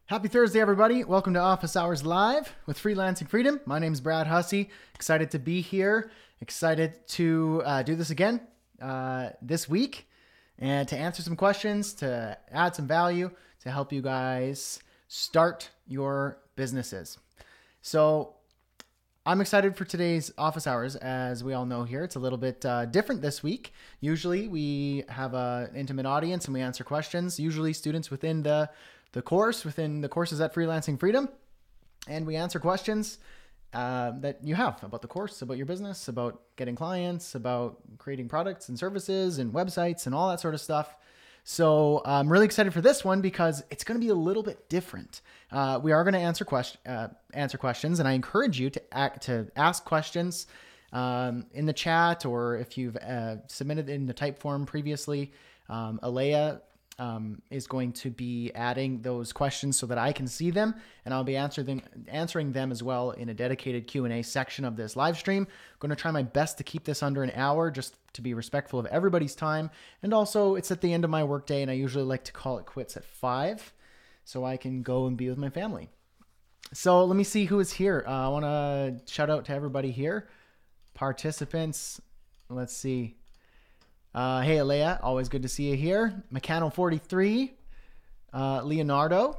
Happy Thursday, everybody. Welcome to Office Hours Live with Freelancing Freedom. My name is Brad Hussey. Excited to be here. Excited to do this again this week and to answer some questions, to add some value, to help you guys start your businesses. So I'm excited for today's office hours. As we all know here, it's a little bit different this week. Usually we have an intimate audience and we answer questions, usually students within the course, within the courses at Freelancing Freedom. And we answer questions that you have about the course, about your business, about getting clients, about creating products and services and websites and all that sort of stuff. So I'm really excited for this one because it's going to be a little bit different. We are going to answer questions, and I encourage you to ask questions in the chat, or if you've submitted in the type form previously. Alea is going to be adding those questions so that I can see them, and I'll be answering them as well in a dedicated Q&A section of this live stream. I'm going to try my best to keep this under an hour, just to be respectful of everybody's time. And also, it's at the end of my workday, and I usually like to call it quits at 5 so I can go and be with my family. So let me see who is here. I want to shout out to everybody here. Participants, let's see. Hey, Alea, always good to see you here. Mechano43, Leonardo,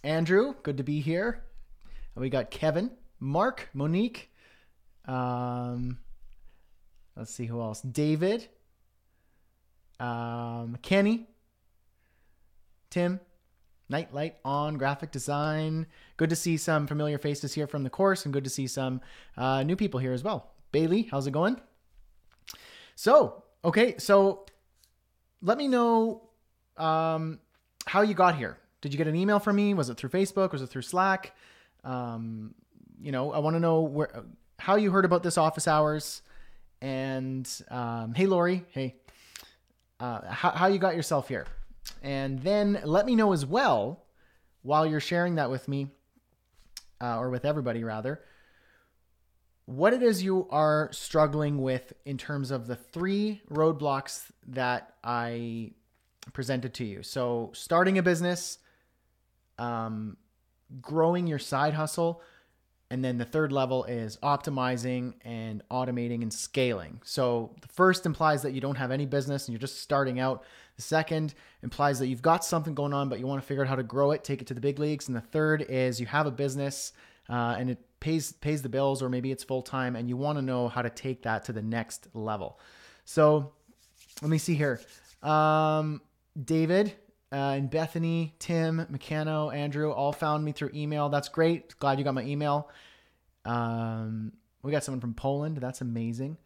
Andrew, good to be here. We got Kevin, Mark, Monique. Let's see who else. David, Kenny, Tim, Nightlight on graphic design. Good to see some familiar faces here from the course, and good to see some new people here as well. Bailey, how's it going? Okay, so let me know how you got here. Did you get an email from me? Was it through Facebook? Was it through Slack? I want to know how you heard about this office hours. And hey, Lori, hey, how you got yourself here. And then let me know as well, while you're sharing that with me, or with everybody rather, what it is you are struggling with in terms of the 3 roadblocks that I presented to you. So starting a business, growing your side hustle, and then the 3rd level is optimizing and automating and scaling. So the first implies that you don't have any business and you're just starting out. The second implies that you've got something going on, but you want to figure out how to grow it, take it to the big leagues. And the third is you have a business and it pays the bills, or maybe it's full-time, and you want to know how to take that to the next level. So let me see here. David and Bethany, Tim, Mechano, Andrew all found me through email. That's great. Glad you got my email. We got someone from Poland. That's amazing.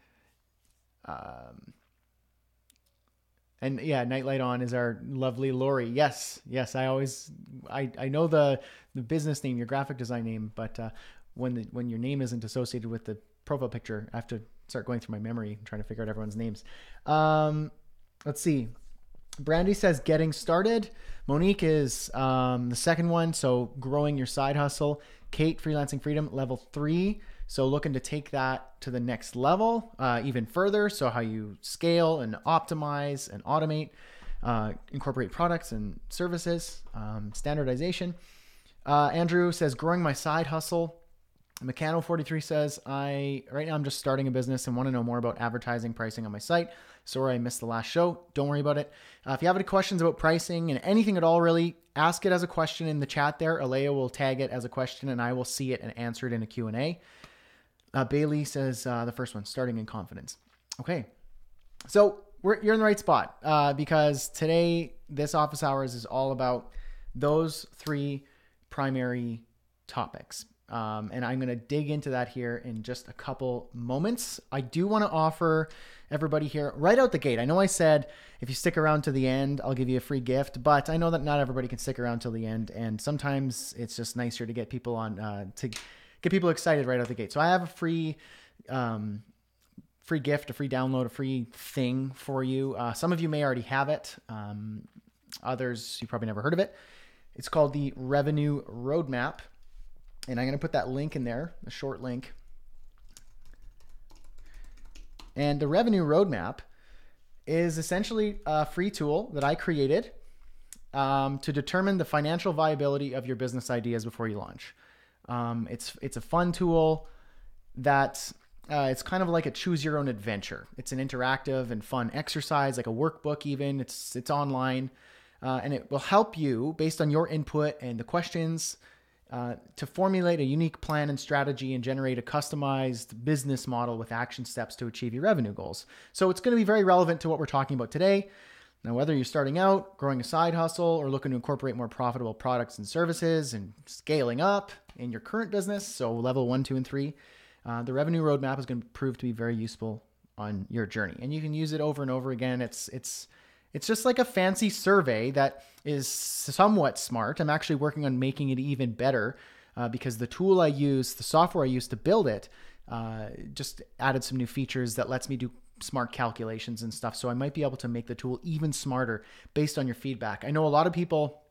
And yeah, Nightlight On is our lovely Lori. Yes. I know the business name, your graphic design name, but when your name isn't associated with the profile picture, I have to start going through my memory and trying to figure out everyone's names. Let's see. Brandy says getting started. Monique is the second one, so growing your side hustle. Kate, Freelancing Freedom, level 3. So looking to take that to the next level, even further. So how you scale and optimize and automate, incorporate products and services, standardization. Andrew says growing my side hustle. Mechano43 says, right now I'm just starting a business and want to know more about advertising, pricing on my site. Sorry, I missed the last show. Don't worry about it. If you have any questions about pricing and anything at all, really, ask it as a question in the chat there. Alea will tag it as a question and I will see it and answer it in a Q&A. Bailey says, the first one, starting in confidence. Okay. So you're in the right spot because today, this office hours is all about those 3 primary topics. And I'm going to dig into that here in just a couple moments. I do want to offer everybody here right out the gate. I know I said if you stick around to the end, I'll give you a free gift, but I know that not everybody can stick around till the end. And sometimes it's just nicer to get people on, to get people excited right out the gate. So I have a free gift, a free download, a free thing for you. Some of you may already have it. Others, you probably never heard of it. It's called the Revenue Roadmap. And I'm going to put that link in there, a short link. And the Revenue Roadmap is essentially a free tool that I created to determine the financial viability of your business ideas before you launch. It's a fun tool that it's kind of like a choose your own adventure. It's an interactive and fun exercise, like a workbook even. It's online, and it will help you based on your input and the questions to formulate a unique plan and strategy and generate a customized business model with action steps to achieve your revenue goals. So it's going to be very relevant to what we're talking about today. Now, whether you're starting out, growing a side hustle, or looking to incorporate more profitable products and services and scaling up in your current business, so level 1, 2, and 3, the revenue roadmap is going to prove to be very useful on your journey. And you can use it over and over again. It's just like a fancy survey that is somewhat smart. I'm actually working on making it even better because the tool I use, the software I use to build it, just added some new features that lets me do smart calculations and stuff. So I might be able to make the tool even smarter based on your feedback. I know a lot of people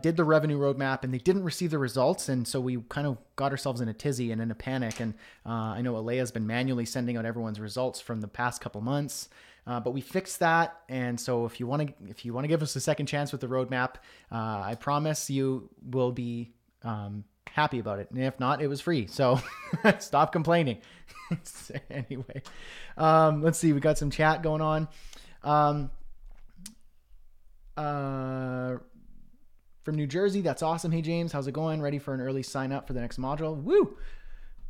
did the revenue roadmap and they didn't receive the results. And so we kind of got ourselves in a tizzy and in a panic. And I know Alea's been manually sending out everyone's results from the past couple months. But we fixed that. And so if you want to give us a second chance with the roadmap, I promise you will be happy about it. And if not, it was free. So stop complaining. Anyway, let's see. We got some chat going on. From New Jersey. That's awesome. Hey, James, how's it going? Ready for an early sign up for the next module? Woo!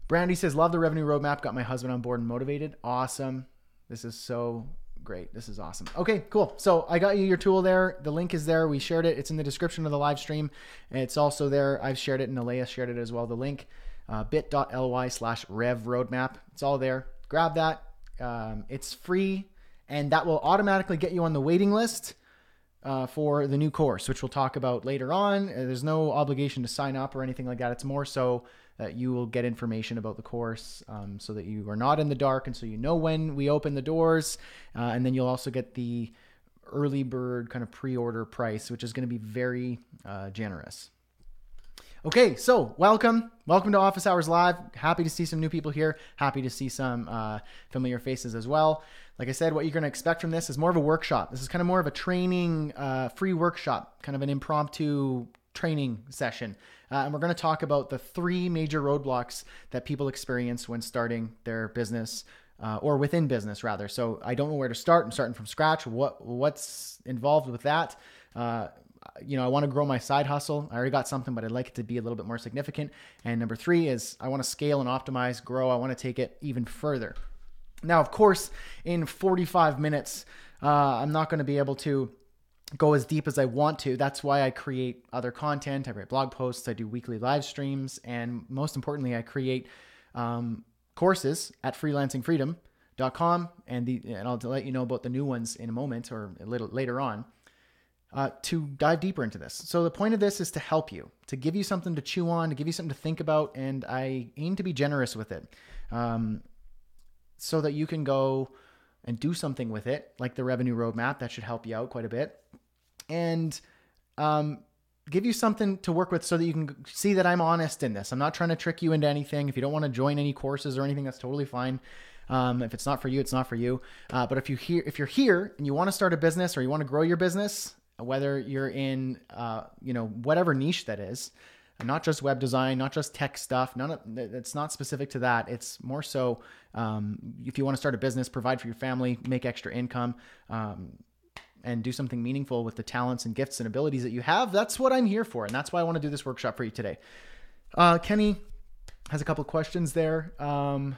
Brandy says, love the revenue roadmap. Got my husband on board and motivated. Awesome. This is so great. This is awesome. Okay, cool. So I got you your tool there. The link is there. We shared it. It's in the description of the live stream. It's also there. I've shared it and Alea shared it as well. The link, bit.ly/rev roadmap. It's all there. Grab that. It's free and that will automatically get you on the waiting list for the new course, which we'll talk about later on. There's no obligation to sign up or anything like that. It's more so that you will get information about the course so that you are not in the dark and so you know when we open the doors. And then you'll also get the early bird kind of pre-order price, which is going to be very generous. Okay, so welcome to Office Hours Live. Happy to see some new people here. Happy to see some familiar faces as well. Like I said, what you're going to expect from this is more of a workshop. This is kind of more of a training, free workshop, kind of an impromptu training session. And we're going to talk about the 3 major roadblocks that people experience when starting their business or within business rather. So I don't know where to start. I'm starting from scratch. What's involved with that? I want to grow my side hustle. I already got something, but I'd like it to be a little bit more significant. And number 3 is I want to scale and optimize, grow. I want to take it even further. Now, of course, in 45 minutes, I'm not going to be able to go as deep as I want to. That's why I create other content. I write blog posts. I do weekly live streams. And most importantly, I create courses at freelancingfreedom.com. And I'll let you know about the new ones in a moment or a little later on. To dive deeper into this. So the point of this is to help you, to give you something to chew on, to give you something to think about, and I aim to be generous with it so that you can go and do something with it, like the revenue roadmap. That should help you out quite a bit, and give you something to work with so that you can see that I'm honest in this. I'm not trying to trick you into anything. If you don't want to join any courses or anything, that's totally fine. If it's not for you, it's not for you. But if you're here and you want to start a business or you want to grow your business, whether you're in, whatever niche that is, not just web design, not just tech stuff, it's not specific to that. It's more so if you want to start a business, provide for your family, make extra income, and do something meaningful with the talents and gifts and abilities that you have. That's what I'm here for. And that's why I want to do this workshop for you today. Kenny has a couple of questions there. I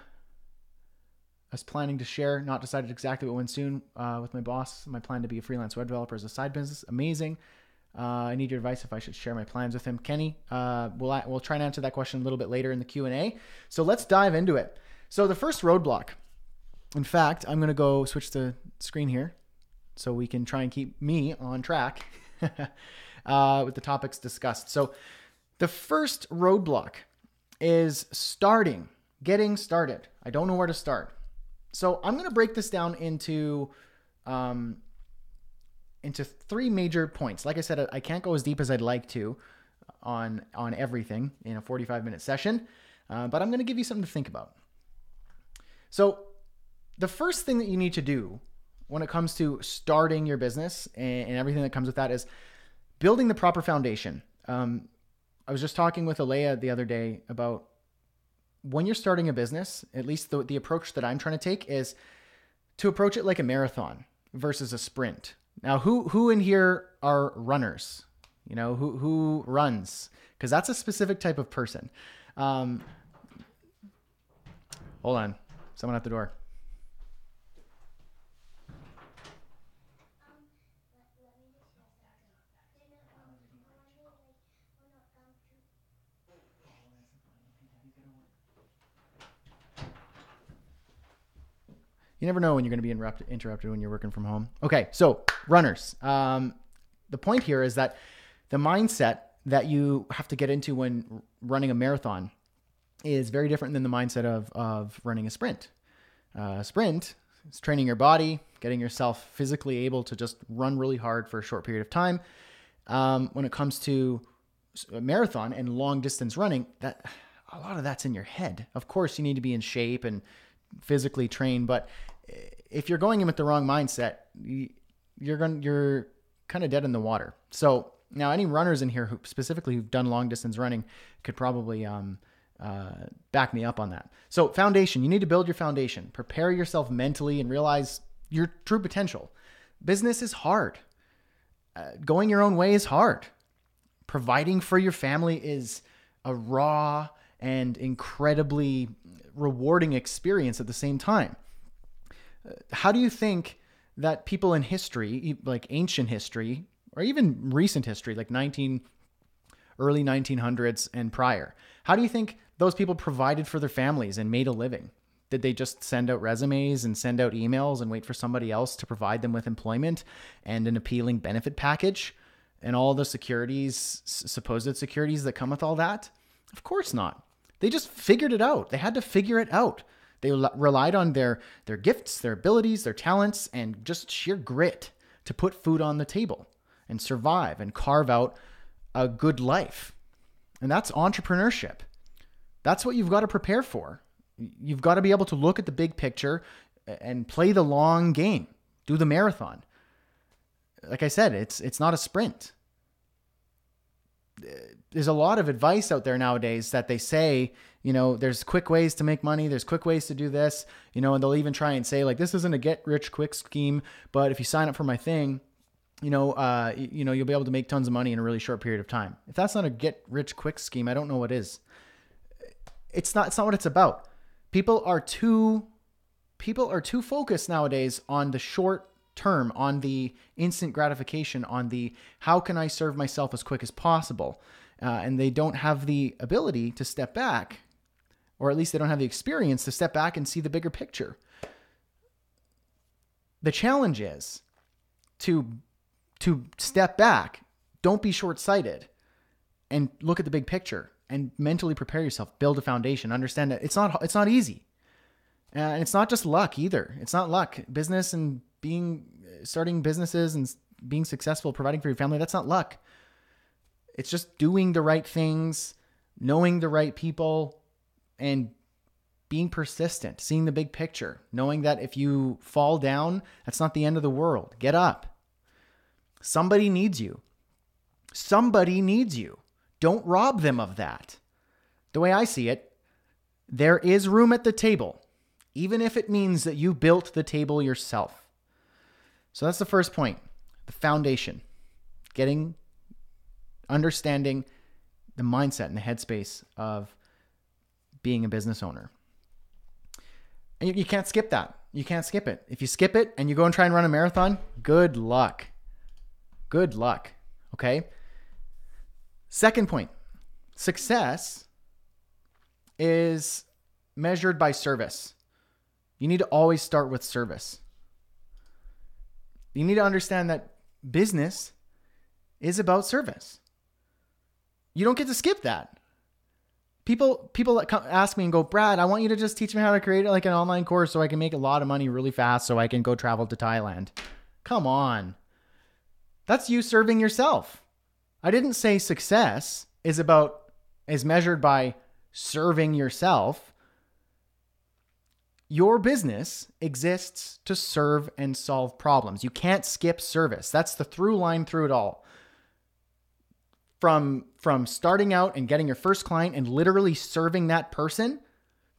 was planning to share, not decided exactly what when soon with my boss. My plan to be a freelance web developer as a side business. Amazing. I need your advice if I should share my plans with him. Kenny, we'll try and answer that question a little bit later in the Q&A. So let's dive into it. So the first roadblock, in fact, I'm going to go switch the screen here so we can try and keep me on track with the topics discussed. So the first roadblock is getting started. I don't know where to start. So I'm going to break this down into 3 major points. Like I said, I can't go as deep as I'd like to on everything in a 45-minute session, but I'm going to give you something to think about. So the first thing that you need to do when it comes to starting your business and everything that comes with that is building the proper foundation. I was just talking with Alea the other day about when you're starting a business, at least the approach that I'm trying to take is to approach it like a marathon versus a sprint. Now, who in here are runners? You know, who runs? Because that's a specific type of person. Hold on. Someone at the door. You never know when you're going to be interrupted when you're working from home. Okay, so runners. The point here is that the mindset that you have to get into when running a marathon is very different than the mindset of running a sprint. Sprint is training your body, getting yourself physically able to just run really hard for a short period of time. When it comes to a marathon and long distance running, that a lot of that's in your head. Of course, you need to be in shape and physically trained, but if you're going in with the wrong mindset, you're kind of dead in the water. So now any runners in here who've done long distance running could probably back me up on that. So foundation, you need to build your foundation, prepare yourself mentally and realize your true potential. Business is hard. Going your own way is hard. Providing for your family is a raw and incredibly rewarding experience at the same time. How do you think that people in history, like ancient history, or even recent history, like early 1900s and prior, how do you think those people provided for their families and made a living? Did they just send out resumes and send out emails and wait for somebody else to provide them with employment and an appealing benefit package and all the supposed securities that come with all that? Of course not. They just figured it out. They had to figure it out. They relied on their gifts, their abilities, their talents, and just sheer grit to put food on the table and survive and carve out a good life. And that's entrepreneurship. That's what you've got to prepare for. You've got to be able to look at the big picture and play the long game, do the marathon. Like I said, it's not a sprint. There's a lot of advice out there nowadays that they say, there's quick ways to make money. There's quick ways to do this, and they'll even try and say like, this isn't a get rich quick scheme, but if you sign up for my thing, you'll be able to make tons of money in a really short period of time. If that's not a get rich quick scheme, I don't know what is. It's not what it's about. People are too focused nowadays on the short term, on the instant gratification, on the how can I serve myself as quick as possible. And they don't have the ability to step back, or at least they don't have the experience to step back and see the bigger picture. The challenge is to step back, don't be short-sighted, and look at the big picture and mentally prepare yourself, build a foundation, understand that it's not easy. And it's not just luck either. It's not luck. Business and starting businesses and being successful, providing for your family, that's not luck. It's just doing the right things, knowing the right people, and being persistent, seeing the big picture, knowing that if you fall down, that's not the end of the world. Get up. Somebody needs you. Somebody needs you. Don't rob them of that. The way I see it, there is room at the table, even if it means that you built the table yourself. So that's the first point, the foundation, understanding the mindset and the headspace of being a business owner. And you can't skip that. You can't skip it. If you skip it and you go and try and run a marathon, good luck. Good luck. Okay? Second point, success is measured by service. You need to always start with service. You need to understand that business is about service. You don't get to skip that. People ask me and go, Brad, I want you to just teach me how to create like an online course so I can make a lot of money really fast so I can go travel to Thailand. Come on. That's you serving yourself. I didn't say success is measured by serving yourself. Your business exists to serve and solve problems. You can't skip service. That's the through line through it all. From starting out and getting your first client and literally serving that person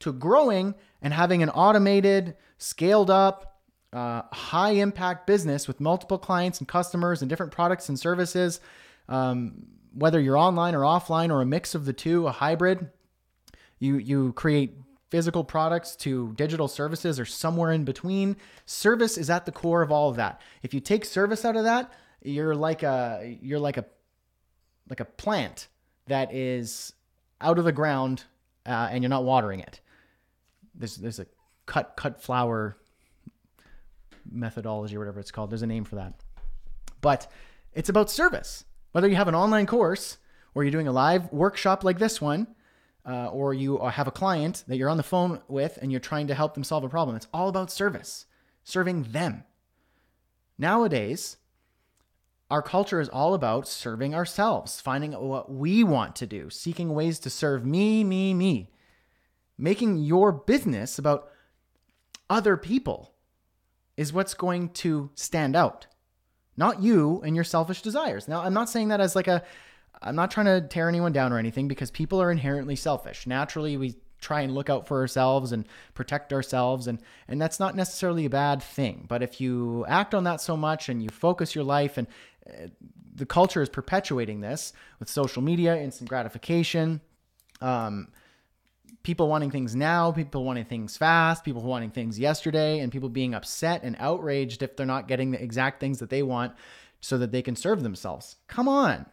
to growing and having an automated, scaled up, high impact business with multiple clients and customers and different products and services, whether you're online or offline or a mix of the two, a hybrid, you create physical products to digital services or somewhere in between. Service is at the core of all of that. If you take service out of that, you're like a plant that is out of the ground and you're not watering it. There's a cut flower methodology or whatever it's called. There's a name for that. But it's about service. Whether you have an online course or you're doing a live workshop like this one, or you have a client that you're on the phone with and you're trying to help them solve a problem. It's all about service, serving them. Nowadays, our culture is all about serving ourselves, finding what we want to do, seeking ways to serve me. Making your business about other people is what's going to stand out, not you and your selfish desires. Now, I'm not saying that as I'm not trying to tear anyone down or anything, because people are inherently selfish. Naturally, we try and look out for ourselves and protect ourselves, and that's not necessarily a bad thing. But if you act on that so much and you focus your life, and the culture is perpetuating this with social media, instant gratification, people wanting things now, people wanting things fast, people wanting things yesterday, and people being upset and outraged if they're not getting the exact things that they want so that they can serve themselves. Come on.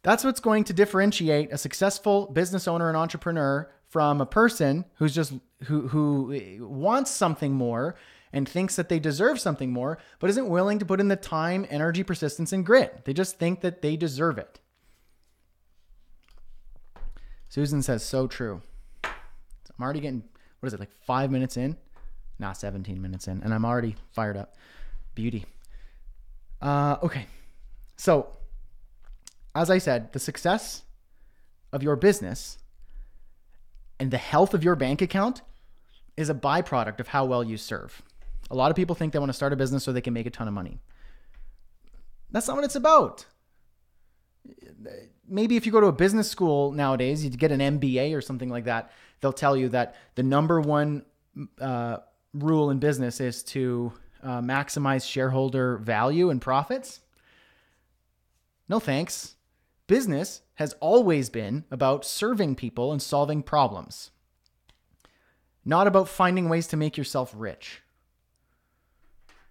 That's what's going to differentiate a successful business owner and entrepreneur from a person who's just who wants something more and thinks that they deserve something more, but isn't willing to put in the time, energy, persistence, and grit. They just think that they deserve it. Susan says, so true. I'm already getting, 5 minutes in? 17 minutes in, and I'm already fired up. Beauty. Okay. So, as I said, the success of your business and the health of your bank account is a byproduct of how well you serve. A lot of people think they want to start a business so they can make a ton of money. That's not what it's about. Maybe if you go to a business school nowadays, you get an MBA or something like that, they'll tell you that the number one rule in business is to maximize shareholder value and profits. No thanks. Business has always been about serving people and solving problems, not about finding ways to make yourself rich.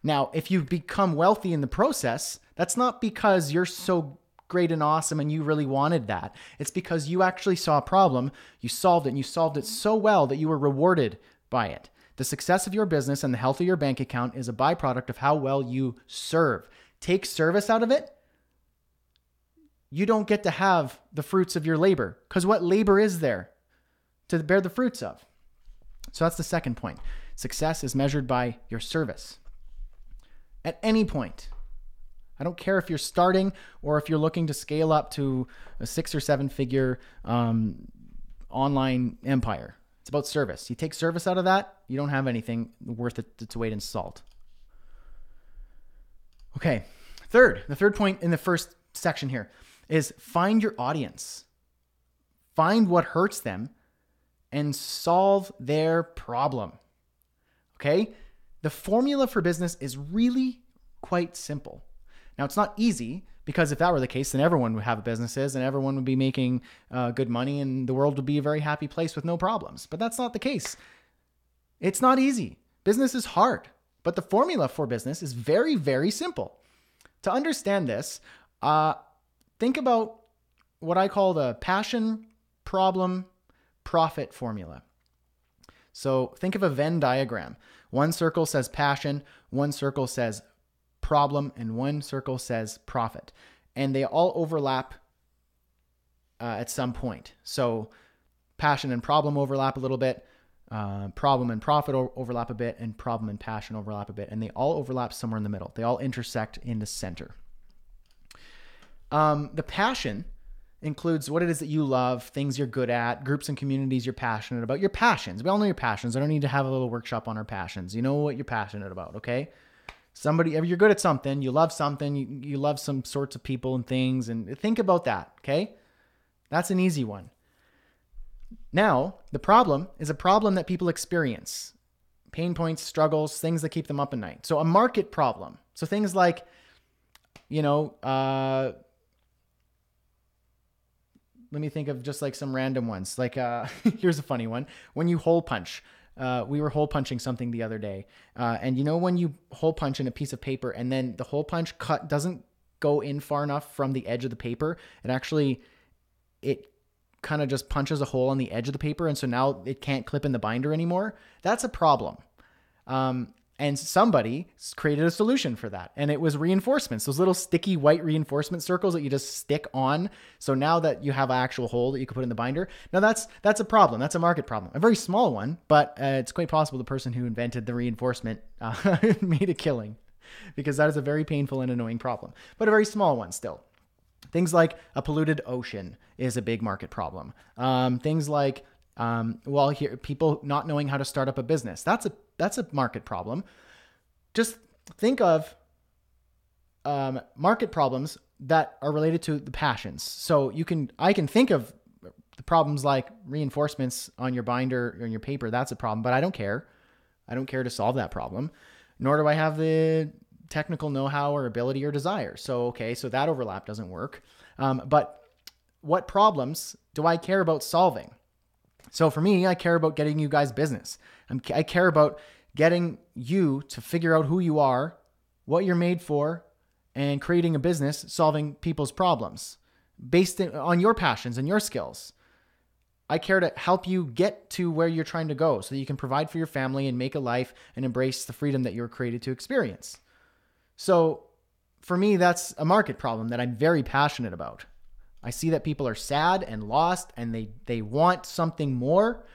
Now, if you've become wealthy in the process, that's not because you're so great and awesome and you really wanted that. It's because you actually saw a problem, you solved it, and you solved it so well that you were rewarded by it. The success of your business and the health of your bank account is a byproduct of how well you serve. Take service out of it, you don't get to have the fruits of your labor, because what labor is there to bear the fruits of? So that's the second point. Success is measured by your service. At any point, I don't care if you're starting or if you're looking to scale up to a 6 or 7 figure online empire. It's about service. You take service out of that, you don't have anything worth its weight in salt. Okay, the third point in the first section here is find your audience. Find what hurts them and solve their problem. Okay? The formula for business is really quite simple. Now, it's not easy, because if that were the case, then everyone would have businesses and everyone would be making good money and the world would be a very happy place with no problems. But that's not the case. It's not easy. Business is hard, but the formula for business is very, very simple. To understand this, think about what I call the passion, problem, profit formula. So think of a Venn diagram. One circle says passion, one circle says problem, and one circle says profit. And they all overlap at some point. So passion and problem overlap a little bit, problem and profit overlap a bit, and problem and passion overlap a bit. And they all overlap somewhere in the middle. They all intersect in the center. The passion includes what it is that you love, things you're good at, groups and communities you're passionate about, your passions. We all know your passions. I don't need to have a little workshop on our passions. You know what you're passionate about, okay? If you're good at something, you love something, you love some sorts of people and things, and think about that, okay? That's an easy one. Now, the problem is a problem that people experience. Pain points, struggles, things that keep them up at night. So a market problem. So things like, let me think of just like some random ones. Like, here's a funny one. When you hole punch, we were hole punching something the other day. And when you hole punch in a piece of paper and then the hole punch cut doesn't go in far enough from the edge of the paper, it kind of just punches a hole on the edge of the paper. And so now it can't clip in the binder anymore. That's a problem. And somebody created a solution for that. And it was reinforcements, those little sticky white reinforcement circles that you just stick on. So now that you have an actual hole that you can put in the binder. Now that's a problem. That's a market problem. A very small one, but it's quite possible the person who invented the reinforcement made a killing, because that is a very painful and annoying problem, but a very small one still. Things like a polluted ocean is a big market problem. Things like, people not knowing how to start up a business. That's a market problem. Just think of market problems that are related to the passions. So I can think of the problems like reinforcements on your binder or on your paper. That's a problem, but I don't care. I don't care to solve that problem, nor do I have the technical know-how or ability or desire. So that overlap doesn't work. But what problems do I care about solving? So for me, I care about getting you guys business. I care about getting you to figure out who you are, what you're made for, and creating a business solving people's problems based on your passions and your skills. I care to help you get to where you're trying to go so that you can provide for your family and make a life and embrace the freedom that you're created to experience. So for me, that's a market problem that I'm very passionate about. I see that people are sad and lost and they want something more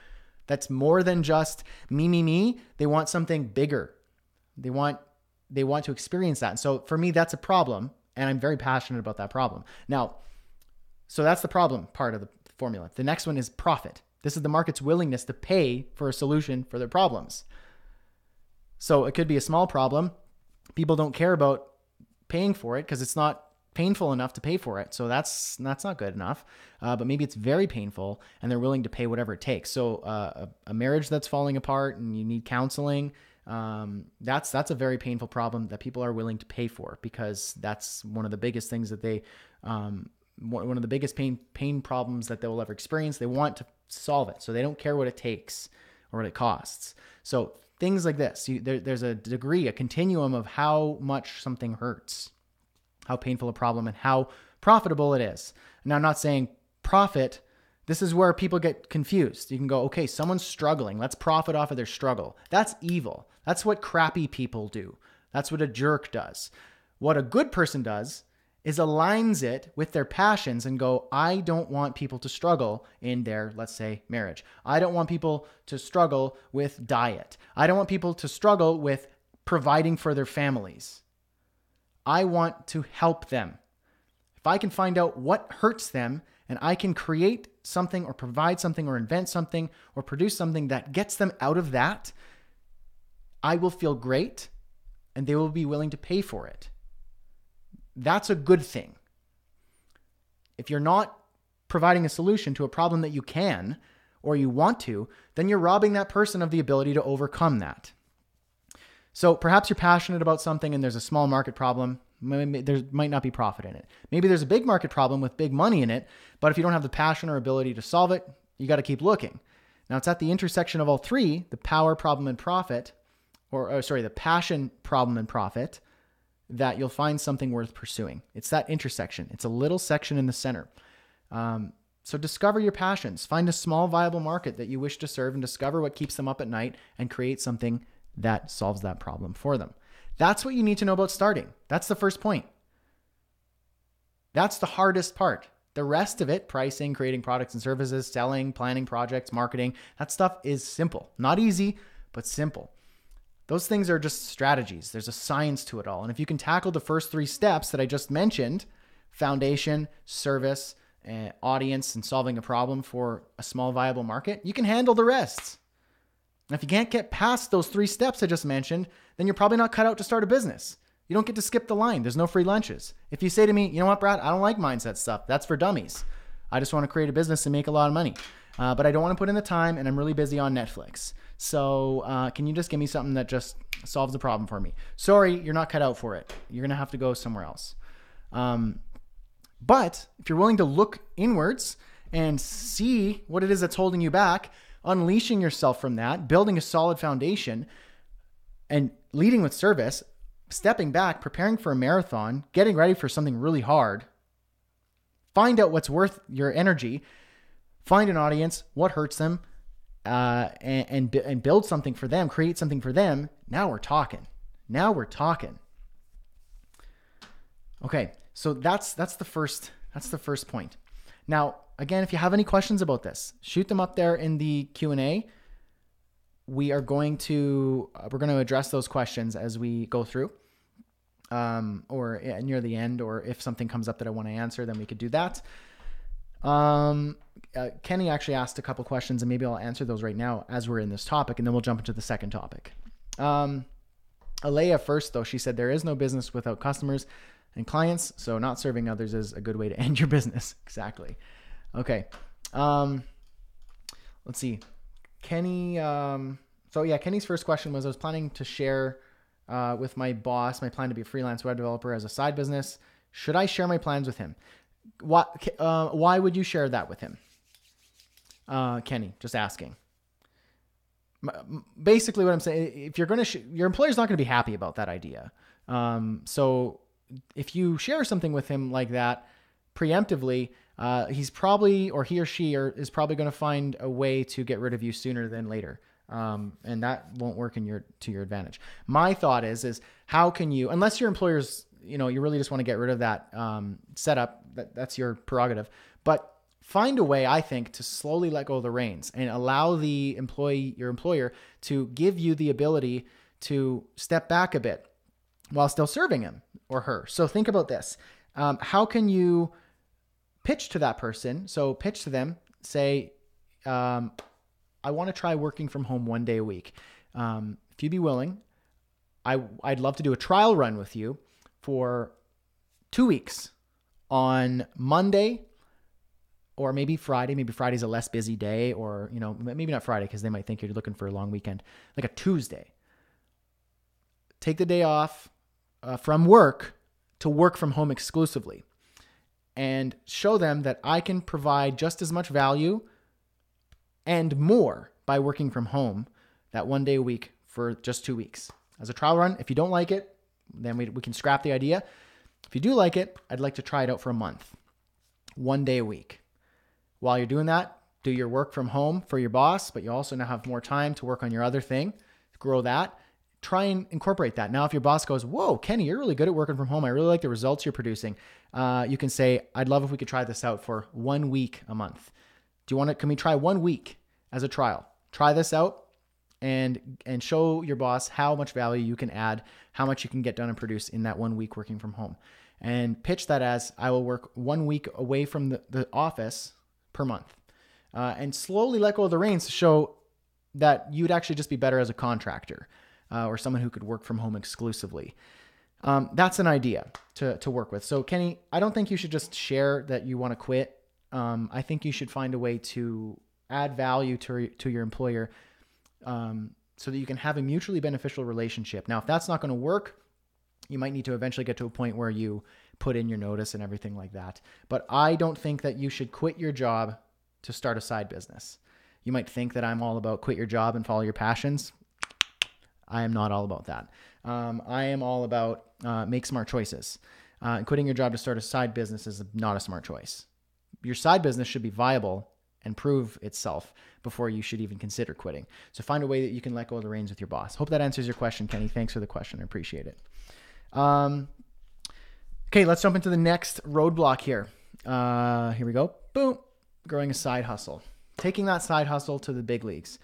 that's more than just me. They want something bigger. They want to experience that. And so for me, that's a problem, and I'm very passionate about that problem. Now, so that's the problem part of the formula. The next one is profit. This is the market's willingness to pay for a solution for their problems. So it could be a small problem. People don't care about paying for it because it's not painful enough to pay for it. So that's not good enough. But maybe it's very painful and they're willing to pay whatever it takes. So a marriage that's falling apart and you need counseling, that's a very painful problem that people are willing to pay for, because that's one of the biggest things that one of the biggest pain problems that they will ever experience. They want to solve it. So they don't care what it takes or what it costs. So things like this, there's a degree, a continuum of how much something hurts, how painful a problem, and how profitable it is. Now, I'm not saying profit. This is where people get confused. You can go, okay, someone's struggling. Let's profit off of their struggle. That's evil. That's what crappy people do. That's what a jerk does. What a good person does is aligns it with their passions and go, I don't want people to struggle in their, let's say, marriage. I don't want people to struggle with diet. I don't want people to struggle with providing for their families. I want to help them. If I can find out what hurts them and I can create something or provide something or invent something or produce something that gets them out of that, I will feel great and they will be willing to pay for it. That's a good thing. If you're not providing a solution to a problem that you can or you want to, then you're robbing that person of the ability to overcome that. So perhaps you're passionate about something and there's a small market problem. There might not be profit in it. Maybe there's a big market problem with big money in it, but if you don't have the passion or ability to solve it, you got to keep looking. Now it's at the intersection of all three, the power problem and profit, the passion problem and profit, that you'll find something worth pursuing. It's that intersection. It's a little section in the center. So discover your passions. Find a small viable market that you wish to serve and discover what keeps them up at night and create something that solves that problem for them. That's what you need to know about starting. That's the first point. That's the hardest part. The rest of it, pricing, creating products and services, selling, planning projects, marketing, that stuff is simple. Not easy, but simple. Those things are just strategies. There's a science to it all. And if you can tackle the first three steps that I just mentioned, foundation, service, audience and solving a problem for a small viable market, you can handle the rest. And if you can't get past those 3 steps I just mentioned, then you're probably not cut out to start a business. You don't get to skip the line. There's no free lunches. If you say to me, you know what, Brad, I don't like mindset stuff. That's for dummies. I just want to create a business and make a lot of money. But I don't want to put in the time, and I'm really busy on Netflix. So can you just give me something that just solves the problem for me? Sorry, you're not cut out for it. You're going to have to go somewhere else. But if you're willing to look inwards and see what it is that's holding you back, unleashing yourself from that, building a solid foundation, and leading with service, stepping back, preparing for a marathon, getting ready for something really hard, find out what's worth your energy, find an audience, what hurts them, and build something for them, create something for them. Now we're talking. Okay, so that's the first point. Now, again, if you have any questions about this, shoot them up there in the Q&A. We're going to address those questions as we go through, or near the end, or if something comes up that I want to answer, then we could do that. Kenny actually asked a couple questions, and maybe I'll answer those right now as we're in this topic, and then we'll jump into the second topic. Alea first, though, she said there is no business without customers and clients, so not serving others is a good way to end your business. Exactly. Okay. Let's see. Kenny, Kenny's first question was, I was planning to share with my boss my plan to be a freelance web developer as a side business. Should I share my plans with him? Why would you share that with him? Kenny, just asking. Basically what I'm saying, if you're going to, your employer's not going to be happy about that idea. So if you share something with him like that preemptively, he's probably, or he or she is probably going to find a way to get rid of you sooner than later. And that won't work to your advantage. My thought is how can you, unless your employer's, you really just want to get rid of that setup, that's your prerogative, but find a way, I think, to slowly let go of the reins and allow your employer to give you the ability to step back a bit while still serving him or her. So think about this. How can you pitch to that person? So pitch to them, say, I want to try working from home 1 day a week. If you'd be willing, I'd love to do a trial run with you for 2 weeks on Monday or maybe Friday. Maybe Friday's a less busy day, or, maybe not Friday because they might think you're looking for a long weekend, like a Tuesday. Take the day off from work to work from home exclusively and show them that I can provide just as much value and more by working from home that 1 day a week for just 2 weeks as a trial run. If you don't like it, then we can scrap the idea. If you do like it, I'd like to try it out for a month, 1 day a week. While you're doing that, do your work from home for your boss, but you also now have more time to work on your other thing, grow that. Try and incorporate that. Now, if your boss goes, whoa, Kenny, you're really good at working from home, I really like the results you're producing, you can say, I'd love if we could try this out for 1 week a month. Can we try 1 week as a trial? Try this out and show your boss how much value you can add, how much you can get done and produce in that 1 week working from home. And pitch that as, I will work 1 week away from the office per month. And slowly let go of the reins to show that you'd actually just be better as a contractor or someone who could work from home exclusively. That's an idea to work with. So Kenny, I don't think you should just share that you want to quit. I think you should find a way to add value to your employer so that you can have a mutually beneficial relationship. Now, if that's not going to work, you might need to eventually get to a point where you put in your notice and everything like that. But I don't think that you should quit your job to start a side business. You might think that I'm all about quit your job and follow your passions. I am not all about that. I am all about make smart choices. Quitting your job to start a side business is not a smart choice. Your side business should be viable and prove itself before you should even consider quitting. So find a way that you can let go of the reins with your boss. Hope that answers your question, Kenny. Thanks for the question. I appreciate it. Okay, let's jump into the next roadblock here. Here we go. Boom. Growing a side hustle. Taking that side hustle to the big leagues.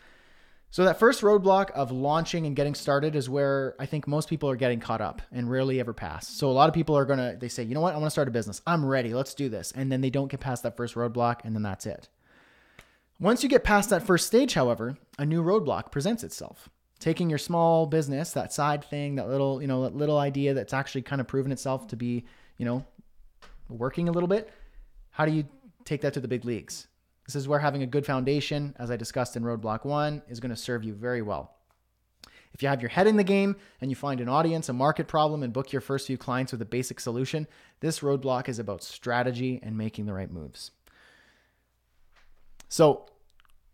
So that first roadblock of launching and getting started is where I think most people are getting caught up and rarely ever pass. So a lot of people they say, you know what? I want to start a business. I'm ready. Let's do this. And then they don't get past that first roadblock, and then that's it. Once you get past that first stage, however, a new roadblock presents itself. Taking your small business, that side thing, that little idea that's actually kind of proven itself to be, working a little bit. How do you take that to the big leagues? This is where having a good foundation, as I discussed in roadblock 1, is going to serve you very well. If you have your head in the game and you find an audience, a market problem, and book your first few clients with a basic solution, this roadblock is about strategy and making the right moves. So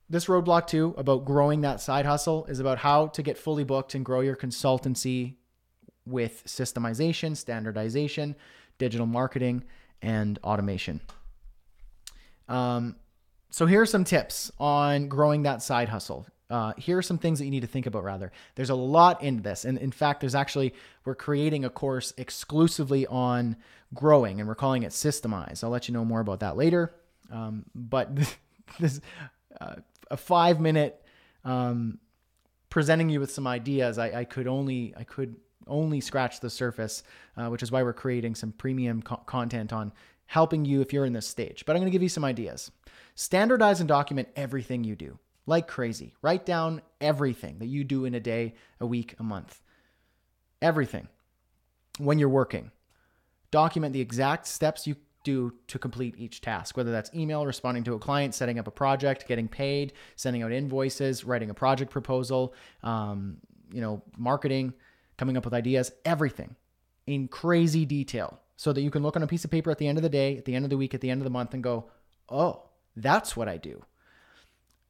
this roadblock 2 about growing that side hustle is about how to get fully booked and grow your consultancy with systemization, standardization, digital marketing, and automation. So here are some tips on growing that side hustle. Here are some things that you need to think about rather. There's a lot in this. And in fact, we're creating a course exclusively on growing, and we're calling it Systemize. I'll let you know more about that later. But this a 5-minute presenting you with some ideas, I could only scratch the surface, which is why we're creating some premium content on helping you if you're in this stage. But I'm going to give you some ideas. Standardize and document everything you do like crazy. Write down everything that you do in a day, a week, a month. Everything. When you're working, document the exact steps you do to complete each task, whether that's email, responding to a client, setting up a project, getting paid, sending out invoices, writing a project proposal, marketing, coming up with ideas, everything in crazy detail so that you can look on a piece of paper at the end of the day, at the end of the week, at the end of the month and go, oh, that's what I do.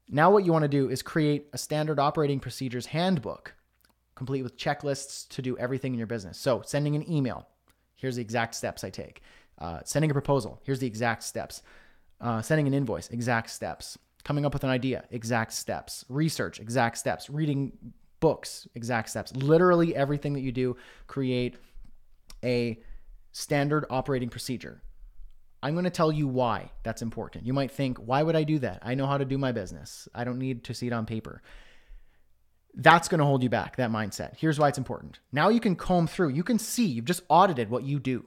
Now what you want to do is create a standard operating procedures handbook, complete with checklists to do everything in your business. So sending an email, here's the exact steps I take. Sending a proposal, here's the exact steps. Sending an invoice, exact steps. Coming up with an idea, exact steps. Research, exact steps. Reading books, exact steps. Literally everything that you do, create a standard operating procedure. I'm going to tell you why that's important. You might think, why would I do that? I know how to do my business. I don't need to see it on paper. That's going to hold you back, that mindset. Here's why it's important. Now you can comb through. You can see, you've just audited what you do.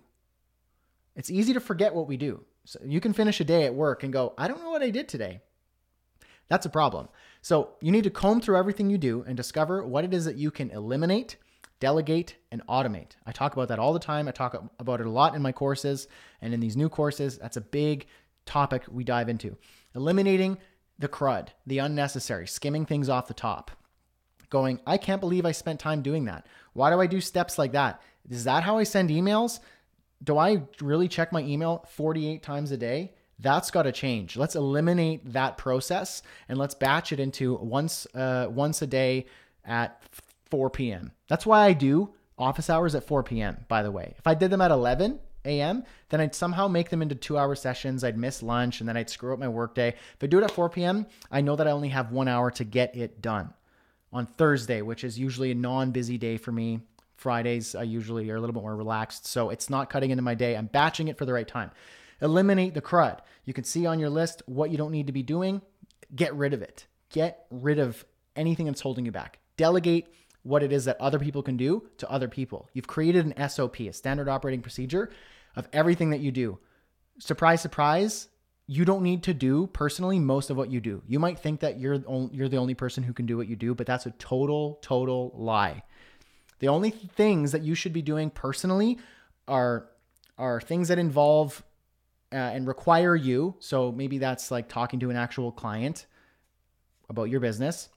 It's easy to forget what we do. So you can finish a day at work and go, I don't know what I did today. That's a problem. So you need to comb through everything you do and discover what it is that you can eliminate, delegate, and automate. I talk about that all the time. I talk about it a lot in my courses and in these new courses. That's a big topic we dive into. Eliminating the crud, the unnecessary, skimming things off the top. Going, I can't believe I spent time doing that. Why do I do steps like that? Is that how I send emails? Do I really check my email 48 times a day? That's got to change. Let's eliminate that process and let's batch it into once a day at 4 p.m. That's why I do office hours at 4 p.m., by the way. If I did them at 11 a.m., then I'd somehow make them into 2-hour sessions. I'd miss lunch and then I'd screw up my workday. If I do it at 4 p.m., I know that I only have 1 hour to get it done. On Thursday, which is usually a non-busy day for me, Fridays I usually are a little bit more relaxed, so it's not cutting into my day. I'm batching it for the right time. Eliminate the crud. You can see on your list what you don't need to be doing. Get rid of it. Get rid of anything that's holding you back. Delegate what it is that other people can do to other people. You've created an SOP, a standard operating procedure of everything that you do. Surprise, surprise. You don't need to do personally most of what you do. You might think that you're the only person who can do what you do, but that's a total lie. The only things that you should be doing personally are things that involve and require you. So maybe that's like talking to an actual client about your business,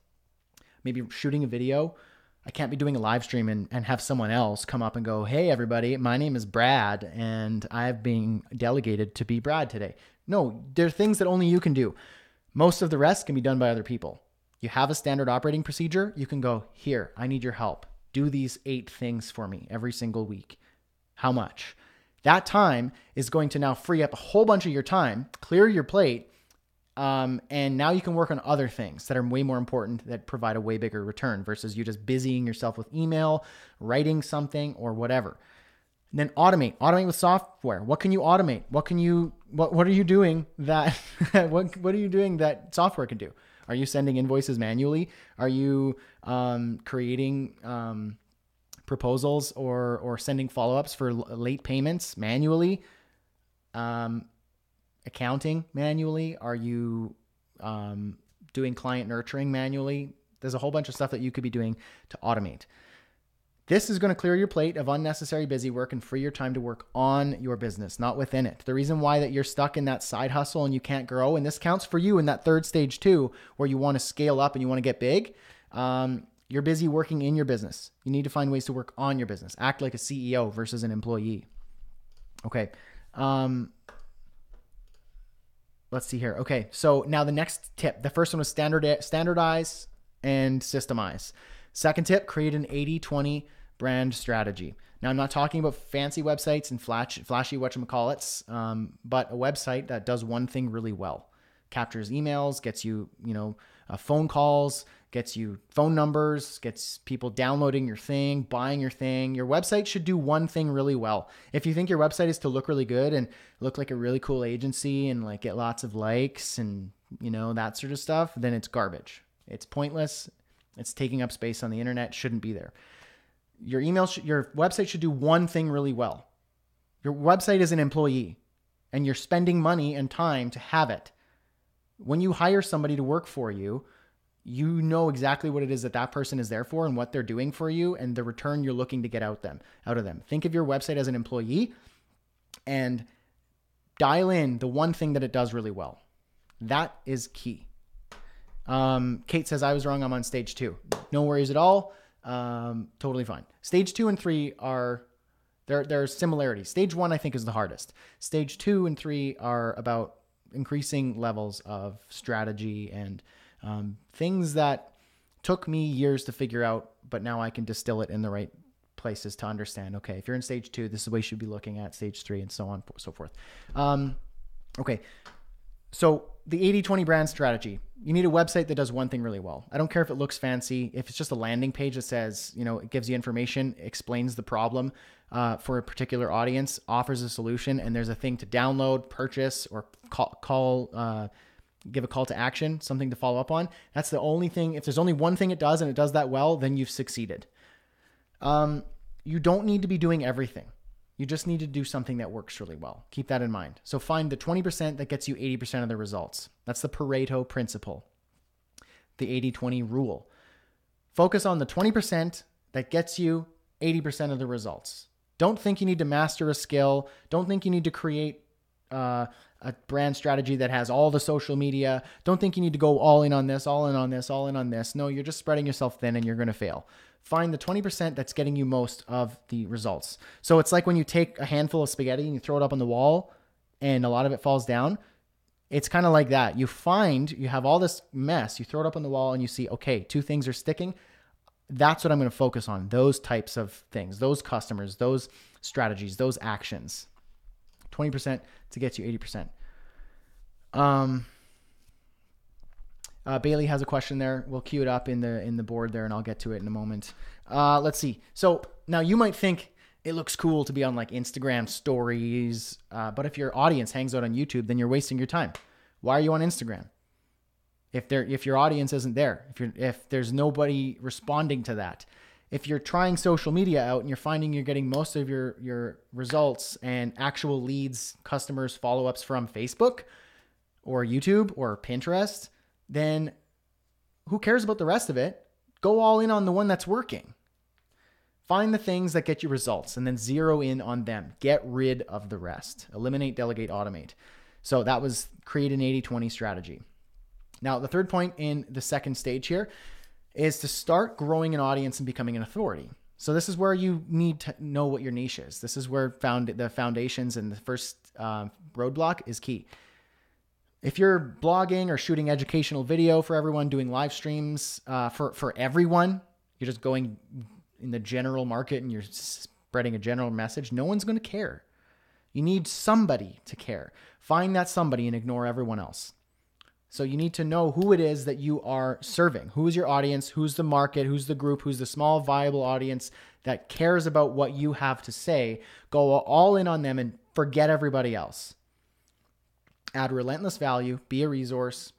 maybe shooting a video. I can't be doing a live stream and have someone else come up and go, hey, everybody, my name is Brad and I've been delegated to be Brad today. No, there are things that only you can do. Most of the rest can be done by other people. You have a standard operating procedure. You can go, here, I need your help. Do these 8 things for me every single week. How much? That time is going to now free up a whole bunch of your time, clear your plate, and now you can work on other things that are way more important that provide a way bigger return versus you just busying yourself with email, writing something, or whatever. And then automate with software. What can you automate? What are you doing that what are you doing that software can do? Are you sending invoices manually? Are you creating proposals or sending follow-ups for late payments manually? Accounting manually? Are you doing client nurturing manually? There's a whole bunch of stuff that you could be doing to automate. This is going to clear your plate of unnecessary busy work and free your time to work on your business, not within it. The reason why that you're stuck in that side hustle and you can't grow, and this counts for you in that third stage too, where you want to scale up and you want to get big, you're busy working in your business. You need to find ways to work on your business. Act like a CEO versus an employee. Okay. Let's see here. Okay. So now the next tip, the first one was standardize and systemize. Second tip, create an 80-20 brand strategy. Now, I'm not talking about fancy websites and flashy whatchamacallits, but a website that does one thing really well. Captures emails, gets you, phone calls, gets you phone numbers, gets people downloading your thing, buying your thing. Your website should do one thing really well. If you think your website is to look really good and look like a really cool agency and like get lots of likes and, that sort of stuff, then it's garbage. It's pointless. It's taking up space on the internet. Shouldn't be there. Your website should do one thing really well. Your website is an employee and you're spending money and time to have it. When you hire somebody to work for you, you know exactly what it is that person is there for and what they're doing for you and the return you're looking to get out of them. Think of your website as an employee and dial in the one thing that it does really well. That is key. Kate says, I was wrong. I'm on stage 2. No worries at all. Totally fine. Stage 2 and 3 are, there are similarities. Stage 1, I think, is the hardest. Stage 2 and 3 are about increasing levels of strategy and things that took me years to figure out, but now I can distill it in the right places to understand, okay, if you're in stage 2, this is what you should be looking at, stage 3, and so on and so forth. Okay. So the 80-20 brand strategy, you need a website that does one thing really well. I don't care if it looks fancy. If it's just a landing page that says, it gives you information, explains the problem for a particular audience, offers a solution, and there's a thing to download, purchase, or give a call to action, something to follow up on. That's the only thing. If there's only one thing it does and it does that well, then you've succeeded. You don't need to be doing everything. You just need to do something that works really well. Keep that in mind. So find the 20% that gets you 80% of the results. That's the Pareto principle, the 80-20 rule. Focus on the 20% that gets you 80% of the results. Don't think you need to master a skill. Don't think you need to create a brand strategy that has all the social media. Don't think you need to go all in on this, all in on this, all in on this. No, you're just spreading yourself thin and you're going to fail. Find the 20% that's getting you most of the results. So it's like when you take a handful of spaghetti and you throw it up on the wall and a lot of it falls down. It's kind of like that. You have all this mess, you throw it up on the wall and you see, okay, 2 things are sticking. That's what I'm going to focus on. Those types of things, those customers, those strategies, those actions. 20% to get you 80%. Bailey has a question there. We'll queue it up in the board there and I'll get to it in a moment. Let's see. So now you might think it looks cool to be on like Instagram stories. But if your audience hangs out on YouTube, then you're wasting your time. Why are you on Instagram? If your audience isn't there, if there's nobody responding to that, if you're trying social media out and you're finding you're getting most of your results and actual leads, customers, follow-ups from Facebook or YouTube or Pinterest, then who cares about the rest of it? Go all in on the one that's working. Find the things that get you results and then zero in on them. Get rid of the rest. Eliminate, delegate, automate. So that was create an 80-20 strategy. Now, the third point in the second stage here is to start growing an audience and becoming an authority. So this is where you need to know what your niche is. This is where the foundations and the first roadblock is key. If you're blogging or shooting educational video for everyone, doing live streams for everyone, you're just going in the general market and you're spreading a general message, no one's going to care. You need somebody to care. Find that somebody and ignore everyone else. So you need to know who it is that you are serving. Who is your audience? Who's the market? Who's the group? Who's the small, viable audience that cares about what you have to say? Go all in on them and forget everybody else. Add relentless value, be a resource,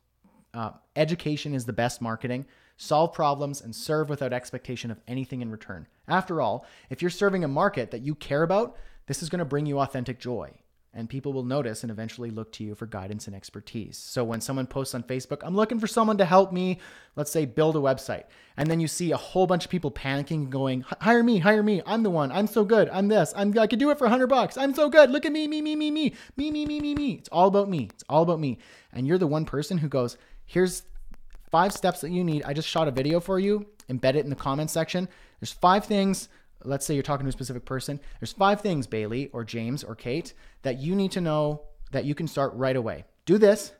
Education is the best marketing. Solve problems and serve without expectation of anything in return. After all, if you're serving a market that you care about, this is going to bring you authentic joy. And people will notice and eventually look to you for guidance and expertise. So when someone posts on Facebook, I'm looking for someone to help me, let's say build a website. And then you see a whole bunch of people panicking and going, hire me. I'm the one. I'm so good. I'm this. I could do it for $100. I'm so good. Look at me. It's all about me. And you're the one person who goes, here's 5 steps that you need. I just shot a video for you. Embed it in the comment section. There's 5 things. Let's say you're talking to a specific person. There's 5 things, Bailey or James or Kate, that you need to know that you can start right away. Do this.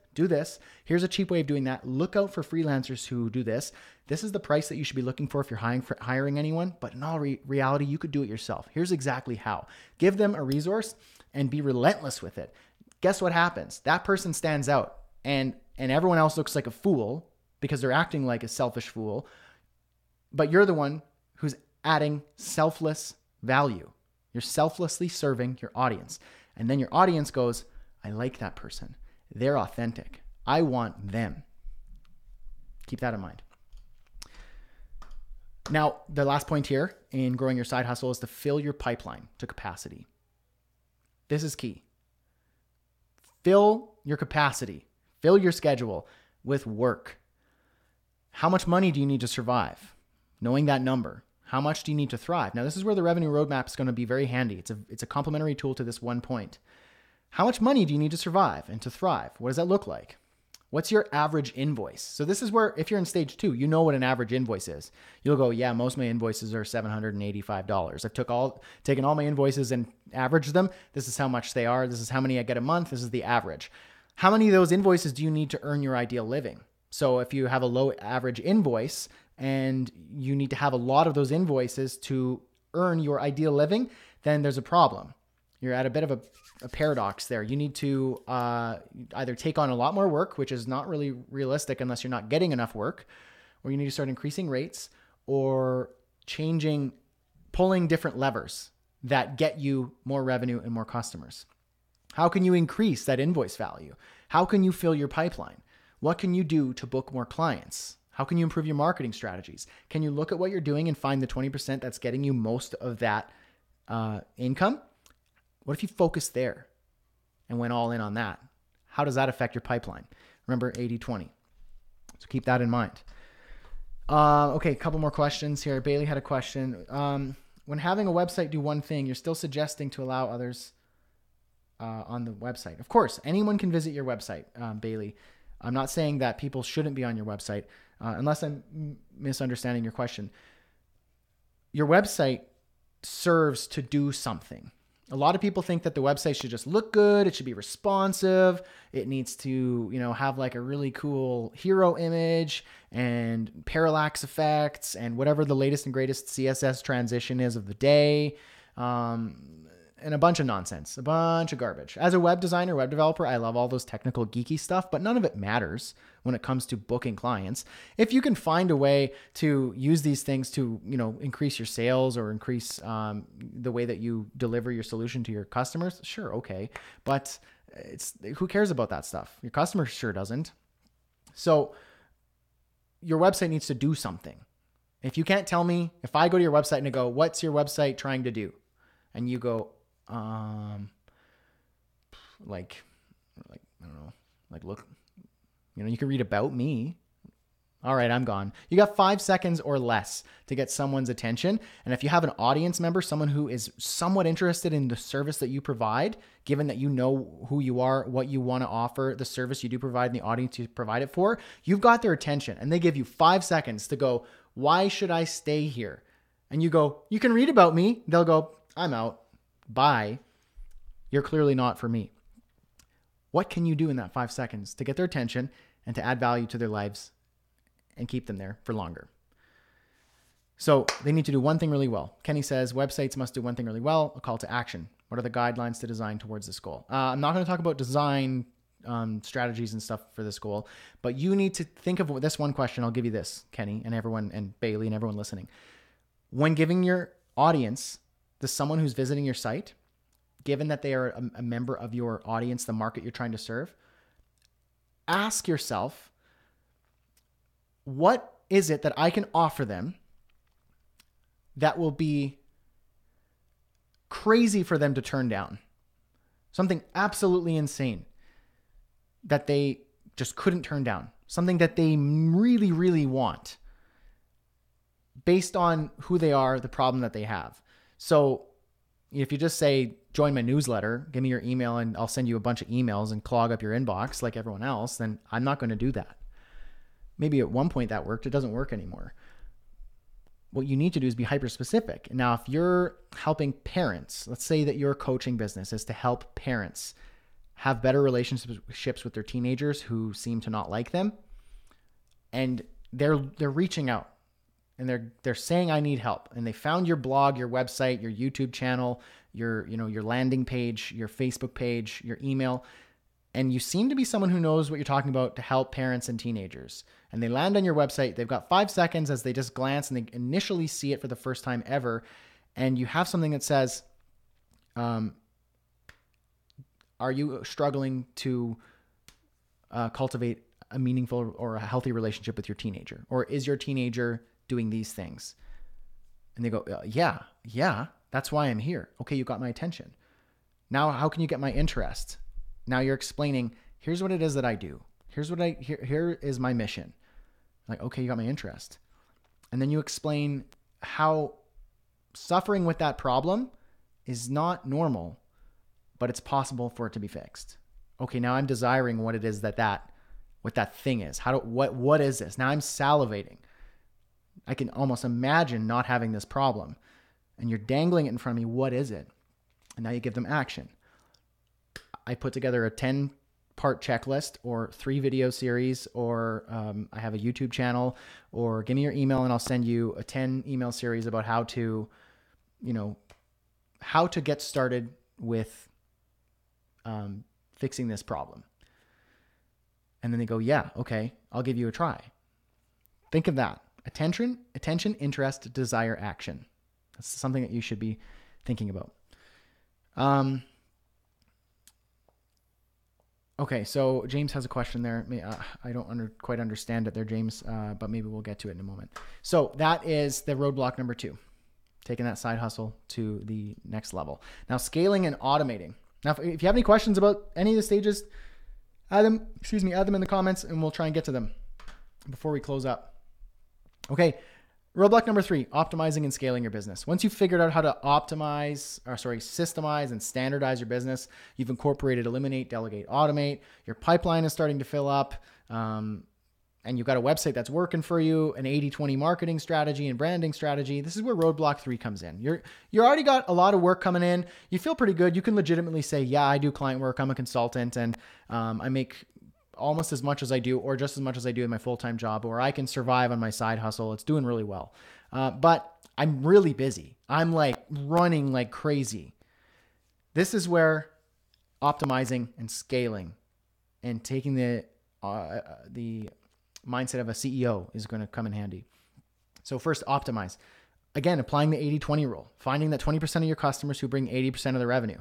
Here's a cheap way of doing that. Look out for freelancers who do this. This is the price that you should be looking for if you're hiring anyone. But in all reality, you could do it yourself. Here's exactly how. Give them a resource and be relentless with it. Guess what happens? That person stands out and everyone else looks like a fool because they're acting like a selfish fool. But you're the one who's adding selfless value. You're selflessly serving your audience. And then your audience goes, I like that person. They're authentic. I want them. Keep that in mind. Now, the last point here in growing your side hustle is to fill your pipeline to capacity. This is key. Fill your capacity. Fill your schedule with work. How much money do you need to survive? Knowing that number. How much do you need to thrive? Now, this is where the revenue roadmap is going to be very handy. It's a complementary tool to this one point. How much money do you need to survive and to thrive? What does that look like? What's your average invoice? So this is where, if you're in stage 2, you know what an average invoice is. You'll go, yeah, most of my invoices are $785. I've taken all my invoices and averaged them. This is how much they are. This is how many I get a month. This is the average. How many of those invoices do you need to earn your ideal living? So if you have a low average invoice and you need to have a lot of those invoices to earn your ideal living, then there's a problem. You're at a bit of a paradox there. You need to either take on a lot more work, which is not really realistic unless you're not getting enough work, or you need to start increasing rates or pulling different levers that get you more revenue and more customers. How can you increase that invoice value? How can you fill your pipeline? What can you do to book more clients? How can you improve your marketing strategies? Can you look at what you're doing and find the 20% that's getting you most of that income? What if you focus there and went all in on that? How does that affect your pipeline? Remember 80-20. So keep that in mind. Okay, a couple more questions here. Bailey had a question. When having a website do one thing, you're still suggesting to allow others on the website. Of course, anyone can visit your website, Bailey. I'm not saying that people shouldn't be on your website, unless I'm misunderstanding your question. Your website serves to do something. A lot of people think that the website should just look good. It should be responsive. It needs to, have like a really cool hero image and parallax effects and whatever the latest and greatest CSS transition is of the day. And a bunch of nonsense, a bunch of garbage. As a web designer, web developer, I love all those technical geeky stuff, but none of it matters when it comes to booking clients. If you can find a way to use these things to, increase your sales or increase the way that you deliver your solution to your customers, sure, okay. But who cares about that stuff? Your customer sure doesn't. So your website needs to do something. If you can't tell me, if I go to your website and I go, what's your website trying to do? And you go, I don't know, look, you can read about me. All right, I'm gone. You got 5 seconds or less to get someone's attention. And if you have an audience member, someone who is somewhat interested in the service that you provide, given that you know who you are, what you want to offer, the service you do provide, and the audience you provide it for, you've got their attention. And they give you 5 seconds to go, why should I stay here? And you go, you can read about me. They'll go, I'm out. Bye. You're clearly not for me. What can you do in that 5 seconds to get their attention and to add value to their lives and keep them there for longer? So they need to do one thing really well. Kenny says websites must do one thing really well, a call to action. What are the guidelines to design towards this goal? I'm not going to talk about design strategies and stuff for this goal, but you need to think of this one question. I'll give you this, Kenny, and everyone, and Bailey, and everyone listening. When giving your audience to someone who's visiting your site, given that they are a member of your audience, the market you're trying to serve, ask yourself, what is it that I can offer them that will be crazy for them to turn down? Something absolutely insane that they just couldn't turn down. Something that they really, really want based on who they are, the problem that they have. So if you just say, join my newsletter, give me your email and I'll send you a bunch of emails and clog up your inbox like everyone else, then I'm not going to do that. Maybe at one point that worked. It doesn't work anymore. What you need to do is be hyper specific. Now, if you're helping parents, let's say that your coaching business is to help parents have better relationships with their teenagers who seem to not like them, and they're reaching out and they're saying, I need help. And they found your blog, your website, your YouTube channel, your landing page, your Facebook page, your email, and you seem to be someone who knows what you're talking about to help parents and teenagers. And they land on your website. They've got 5 seconds as they just glance and they initially see it for the first time ever. And you have something that says, are you struggling to cultivate a meaningful or a healthy relationship with your teenager? Or is your teenager doing these things? And they go, yeah, that's why I'm here. Okay, you got my attention. Now, how can you get my interest? Now you're explaining, here's what it is that I do. Here is my mission. Like, okay, you got my interest. And then you explain how suffering with that problem is not normal, but it's possible for it to be fixed. Okay, now I'm desiring what it is what that thing is. What is this? Now I'm salivating. I can almost imagine not having this problem. And you're dangling it in front of me. What is it? And now you give them action. I put together a 10-part checklist or 3 video series, or I have a YouTube channel, or give me your email and I'll send you a 10 email series about how to get started with fixing this problem. And then they go, yeah, okay, I'll give you a try. Think of that. Attention, interest, desire, action. That's something that you should be thinking about. Okay, so James has a question there. I don't quite understand it there, James, but maybe we'll get to it in a moment. So that is the roadblock number 2, taking that side hustle to the next level. Now, scaling and automating. Now, if you have any questions about any of the stages, add them in the comments and we'll try and get to them before we close up. Okay, roadblock number 3, optimizing and scaling your business. Once you've figured out how to systemize and standardize your business, you've incorporated eliminate, delegate, automate, your pipeline is starting to fill up, and you've got a website that's working for you, an 80-20 marketing strategy and branding strategy. This is where roadblock 3 comes in. You already got a lot of work coming in. You feel pretty good. You can legitimately say, yeah, I do client work. I'm a consultant and I make almost as much as I do, or just as much as I do in my full-time job, or I can survive on my side hustle. It's doing really well. But I'm really busy. I'm like running like crazy. This is where optimizing and scaling and taking the mindset of a CEO is going to come in handy. So first, optimize. Again, applying the 80-20 rule, finding that 20% of your customers who bring 80% of the revenue.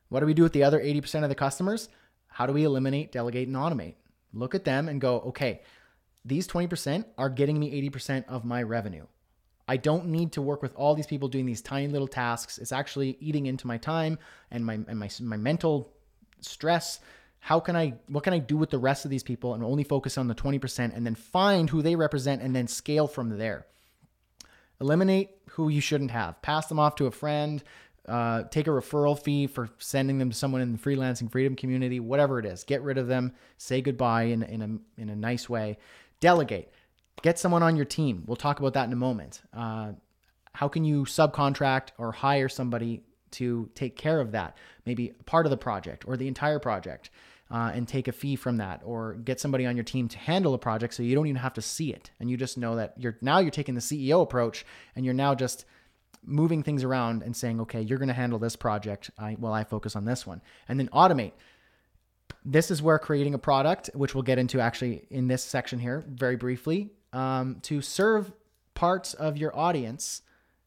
What do we do with the other 80% of the customers? How do we eliminate, delegate, and automate? Look at them and go, okay, these 20% are getting me 80% of my revenue. I don't need to work with all these people doing these tiny little tasks. It's actually eating into my time and my mental stress. What can I do with the rest of these people and only focus on the 20% and then find who they represent and then scale from there. Eliminate who you shouldn't have. Pass them off to a friend. Take a referral fee for sending them to someone in the Freelancing Freedom community, whatever it is. Get rid of them. Say goodbye in a nice way. Delegate. Get someone on your team. We'll talk about that in a moment. How can you subcontract or hire somebody to take care of that? Maybe part of the project or the entire project, and take a fee from that, or get somebody on your team to handle a project so you don't even have to see it. And you just know that you're taking the CEO approach and you're now just moving things around and saying, okay, you're going to handle this project while I focus on this one. And then automate. This is where creating a product, which we'll get into actually in this section here very briefly, to serve parts of your audience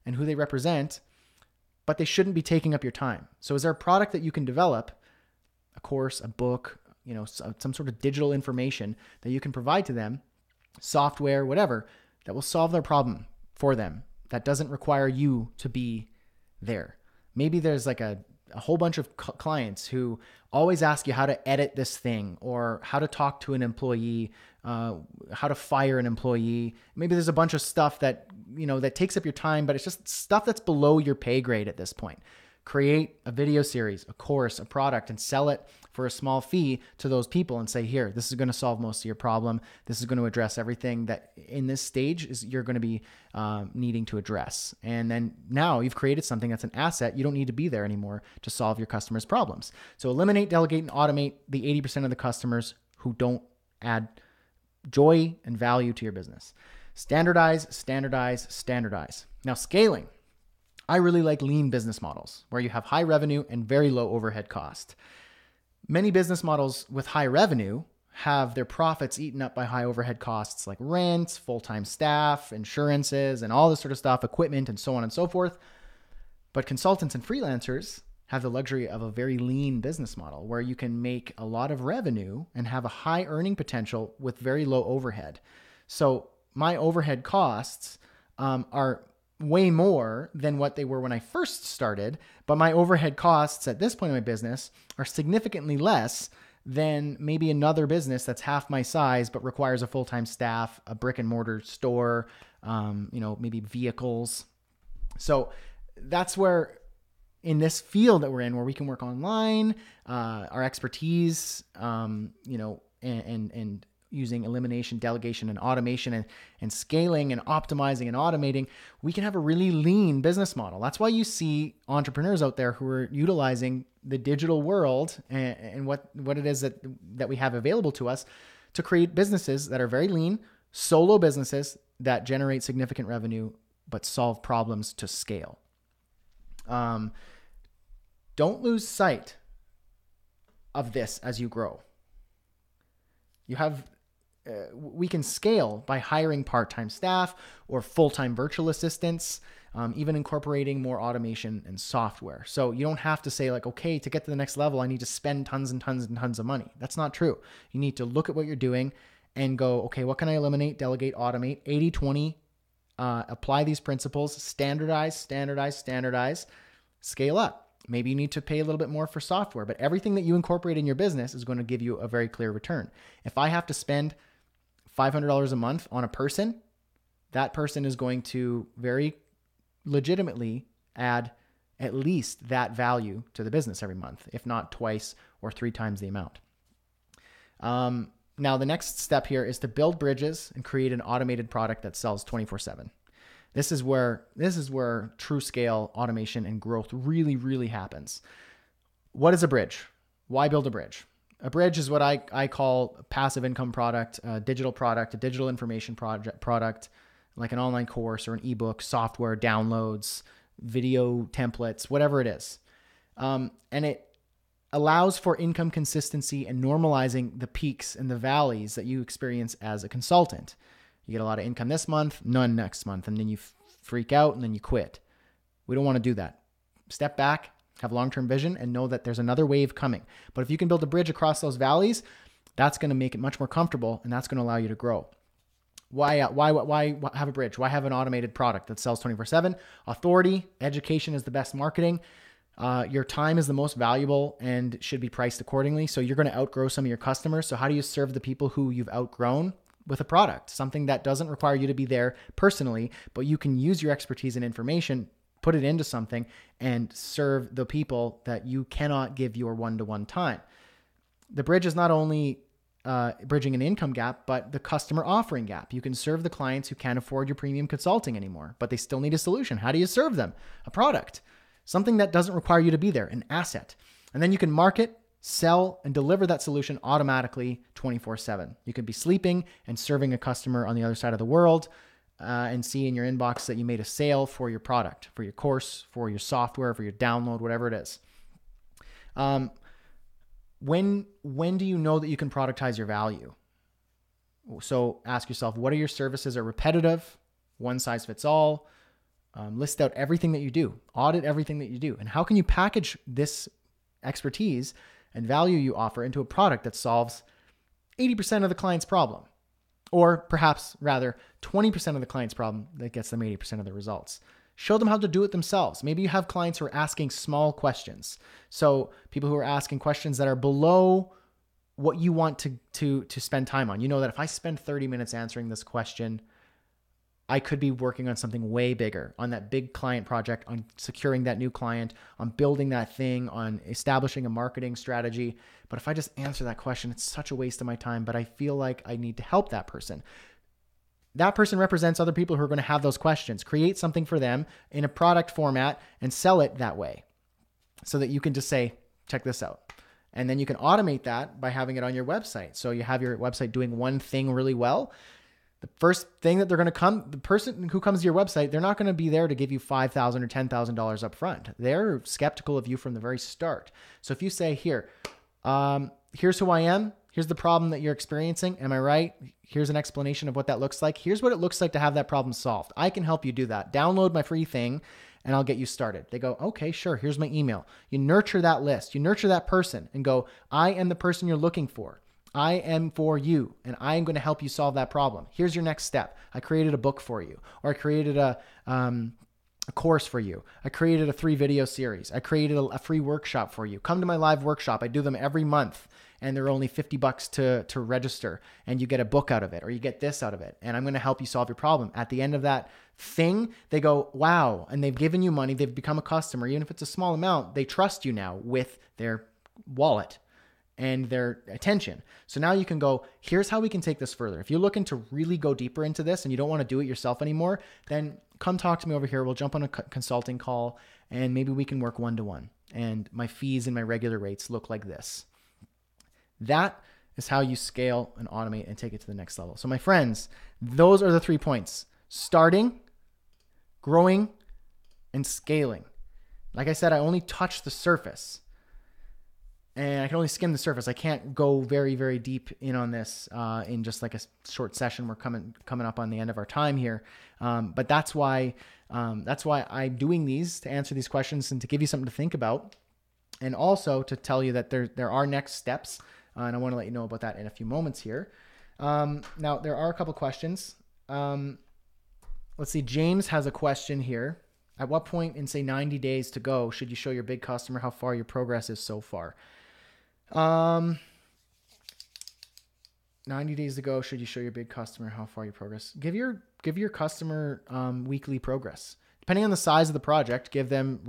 and who they represent, but they shouldn't be taking up your time. So is there a product that you can develop, a course, a book, some sort of digital information that you can provide to them software, whatever, that will solve their problem for them. That doesn't require you to be there. Maybe there's like a whole bunch of clients who always ask you how to edit this thing or how to talk to an employee, how to fire an employee. Maybe there's a bunch of stuff that, that takes up your time, but it's just stuff that's below your pay grade at this point. Create a video series, a course, a product, and sell it for a small fee to those people and say, here, this is going to solve most of your problem. This is going to address everything that in this stage is you're going to be needing to address. And then now you've created something that's an asset. You don't need to be there anymore to solve your customers' problems. So eliminate, delegate, and automate the 80% of the customers who don't add joy and value to your business. Standardize, standardize, standardize. Now, scaling. I really like lean business models where you have high revenue and very low overhead cost. Many business models with high revenue have their profits eaten up by high overhead costs like rent, full-time staff, insurances, and all this sort of stuff, equipment, and so on and so forth. But consultants and freelancers have the luxury of a very lean business model where you can make a lot of revenue and have a high earning potential with very low overhead. So my overhead costs are way more than what they were when I first started, but my overhead costs at this point in my business are significantly less than maybe another business that's half my size, but requires a full-time staff, a brick and mortar store, maybe vehicles. So that's where in this field that we're in, where we can work online, our expertise, and using elimination, delegation, and automation and scaling and optimizing and automating, we can have a really lean business model. That's why you see entrepreneurs out there who are utilizing the digital world and what it is that we have available to us to create businesses that are very lean, solo businesses that generate significant revenue, but solve problems to scale. Don't lose sight of this as you grow. We can scale by hiring part-time staff or full-time virtual assistants, even incorporating more automation and software. So you don't have to say like, okay, to get to the next level, I need to spend tons and tons and tons of money. That's not true. You need to look at what you're doing and go, okay, what can I eliminate, delegate, automate, 80-20, apply these principles, standardize, standardize, standardize, scale up. Maybe you need to pay a little bit more for software, but everything that you incorporate in your business is going to give you a very clear return. If I have to spend $500 a month on a person, that person is going to very legitimately add at least that value to the business every month, if not twice or 3 times the amount. Now, the next step here is to build bridges and create an automated product that sells 24/7. This is where true scale automation and growth really, really happens. What is a bridge? Why build a bridge? A bridge is what I call a passive income product, a digital information product, like an online course or an ebook, software, downloads, video templates, whatever it is. And it allows for income consistency and normalizing the peaks and the valleys that you experience as a consultant. You get a lot of income this month, none next month, and then you freak out and then you quit. We don't want to do that. Step back, have long-term vision, and know that there's another wave coming. But if you can build a bridge across those valleys, that's going to make it much more comfortable, and that's going to allow you to grow. Why have a bridge? Why have an automated product that sells 24/7? Authority, education is the best marketing. Your time is the most valuable and should be priced accordingly. So you're going to outgrow some of your customers. So how do you serve the people who you've outgrown? With a product, something that doesn't require you to be there personally, but you can use your expertise and information, put it into something, and serve the people that you cannot give your one-to-one time. The bridge is not only bridging an income gap, but the customer offering gap. You can serve the clients who can't afford your premium consulting anymore, but they still need a solution. How do you serve them? A product, something that doesn't require you to be there, an asset. And then you can market, sell, and deliver that solution automatically 24/7. You could be sleeping and serving a customer on the other side of the world and see in your inbox that you made a sale for your product, for your course, for your software, for your download, whatever it is. When do you know that you can productize your value? So ask yourself, what are your services are repetitive, one size fits all? List out everything that you do, audit everything that you do, and how can you package this expertise and value you offer into a product that solves 80% of the client's problem? Or perhaps rather 20% of the client's problem that gets them 80% of the results. Show them how to do it themselves. Maybe you have clients who are asking small questions. So people who are asking questions that are below what you want to spend time on. You know that if I spend 30 minutes answering this question, I could be working on something way bigger, on that big client project, on securing that new client, on building that thing, on establishing a marketing strategy. But if I just answer that question, it's such a waste of my time, but I feel like I need to help that person. That person represents other people who are going to have those questions. Create something for them in a product format and sell it that way so that you can just say, check this out. And then you can automate that by having it on your website. So you have your website doing one thing really well. The first thing that the person who comes to your website, they're not going to be there to give you $5,000 or $10,000 up front. They're skeptical of you from the very start. So if you say, here's who I am. Here's the problem that you're experiencing. Am I right? Here's an explanation of what that looks like. Here's what it looks like to have that problem solved. I can help you do that. Download my free thing and I'll get you started. They go, okay, sure. Here's my email. You nurture that list. You nurture that person and go, I am the person you're looking for. I am for you and I am going to help you solve that problem. Here's your next step. I created a book for you, or I created a course for you. I created a 3-video series. I created a free workshop for you. Come to my live workshop. I do them every month and they're only $50 to register, and you get a book out of it, or you get this out of it. And I'm going to help you solve your problem. At the end of that thing, they go, wow. And they've given you money. They've become a customer. Even if it's a small amount, they trust you now with their wallet and their attention. So now you can go, here's how we can take this further. If you're looking to really go deeper into this and you don't want to do it yourself anymore, then come talk to me over here. We'll jump on a consulting call and maybe we can work one-to-one. And my fees and my regular rates look like this. That is how you scale and automate and take it to the next level. So my friends, those are the 3 points: starting, growing, and scaling. Like I said, I only touched the surface. And I can only skim the surface. I can't go very, very deep in on this in just like a short session. We're coming up on the end of our time here. But that's why I'm doing these, to answer these questions and to give you something to think about. And also to tell you that there are next steps. And I want to let you know about that in a few moments here. Now, there are a couple questions. Let's see. James has a question here. At what point in, say, 90 days to go should you show your big customer how far your progress is so far? 90 days to go, should you show your big customer how far you progress? Give your customer weekly progress. Depending on the size of the project, give them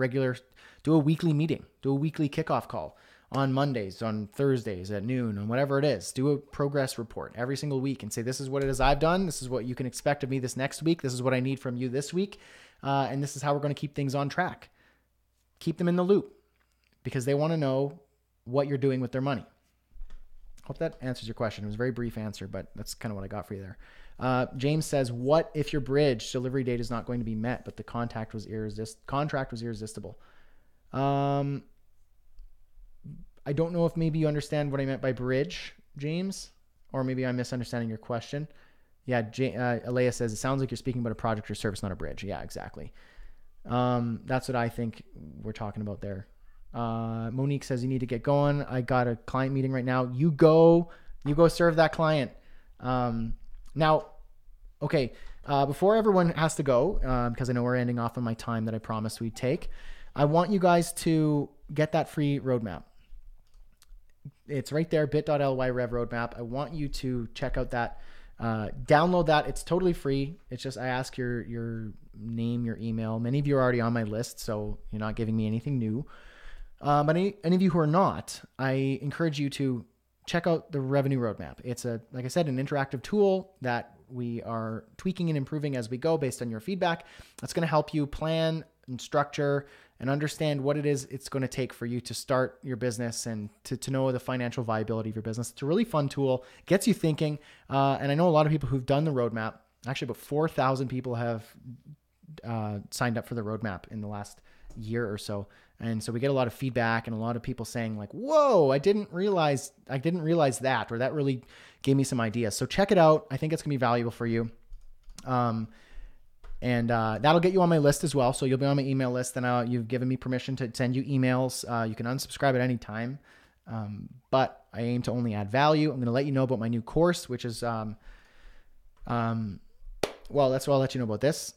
do a weekly meeting, do a weekly kickoff call on Mondays, on Thursdays at noon, on whatever it is. Do a progress report every single week and say, this is what it is I've done. This is what you can expect of me this next week. This is what I need from you this week. And this is how we're going to keep things on track. Keep them in the loop because they want to know what you're doing with their money. Hope that answers your question. It was a very brief answer, but that's kind of what I got for you there. James says, what if your bridge delivery date is not going to be met, but the contract was irresistible? I don't know if maybe you understand what I meant by bridge, James, or maybe I'm misunderstanding your question. Yeah, Alea says, it sounds like you're speaking about a project or service, not a bridge. Yeah, exactly. That's what I think we're talking about there. Monique says you need to get going. I got a client meeting right now. You go serve that client. Now, okay. Before everyone has to go, because I know we're ending off on my time that I promised we'd take, I want you guys to get that free roadmap. It's right there, bit.ly rev roadmap. I want you to check out that, download that. It's totally free. It's just, I ask your name, your email. Many of you are already on my list, so you're not giving me anything new. But any of you who are not, I encourage you to check out the revenue roadmap. It's like I said, an interactive tool that we are tweaking and improving as we go based on your feedback. That's going to help you plan and structure and understand what it is it's going to take for you to start your business and to know the financial viability of your business. It's a really fun tool, gets you thinking. And I know a lot of people who've done the roadmap. Actually, about 4,000 people have signed up for the roadmap in the last year or so. And so we get a lot of feedback and a lot of people saying like, whoa, I didn't realize that, or that really gave me some ideas. So check it out. I think it's gonna be valuable for you. And that'll get you on my list as well. So you'll be on my email list, and you've given me permission to send you emails. You can unsubscribe at any time. But I aim to only add value. I'm going to let you know about my new course, which is Well, that's what I'll let you know about this.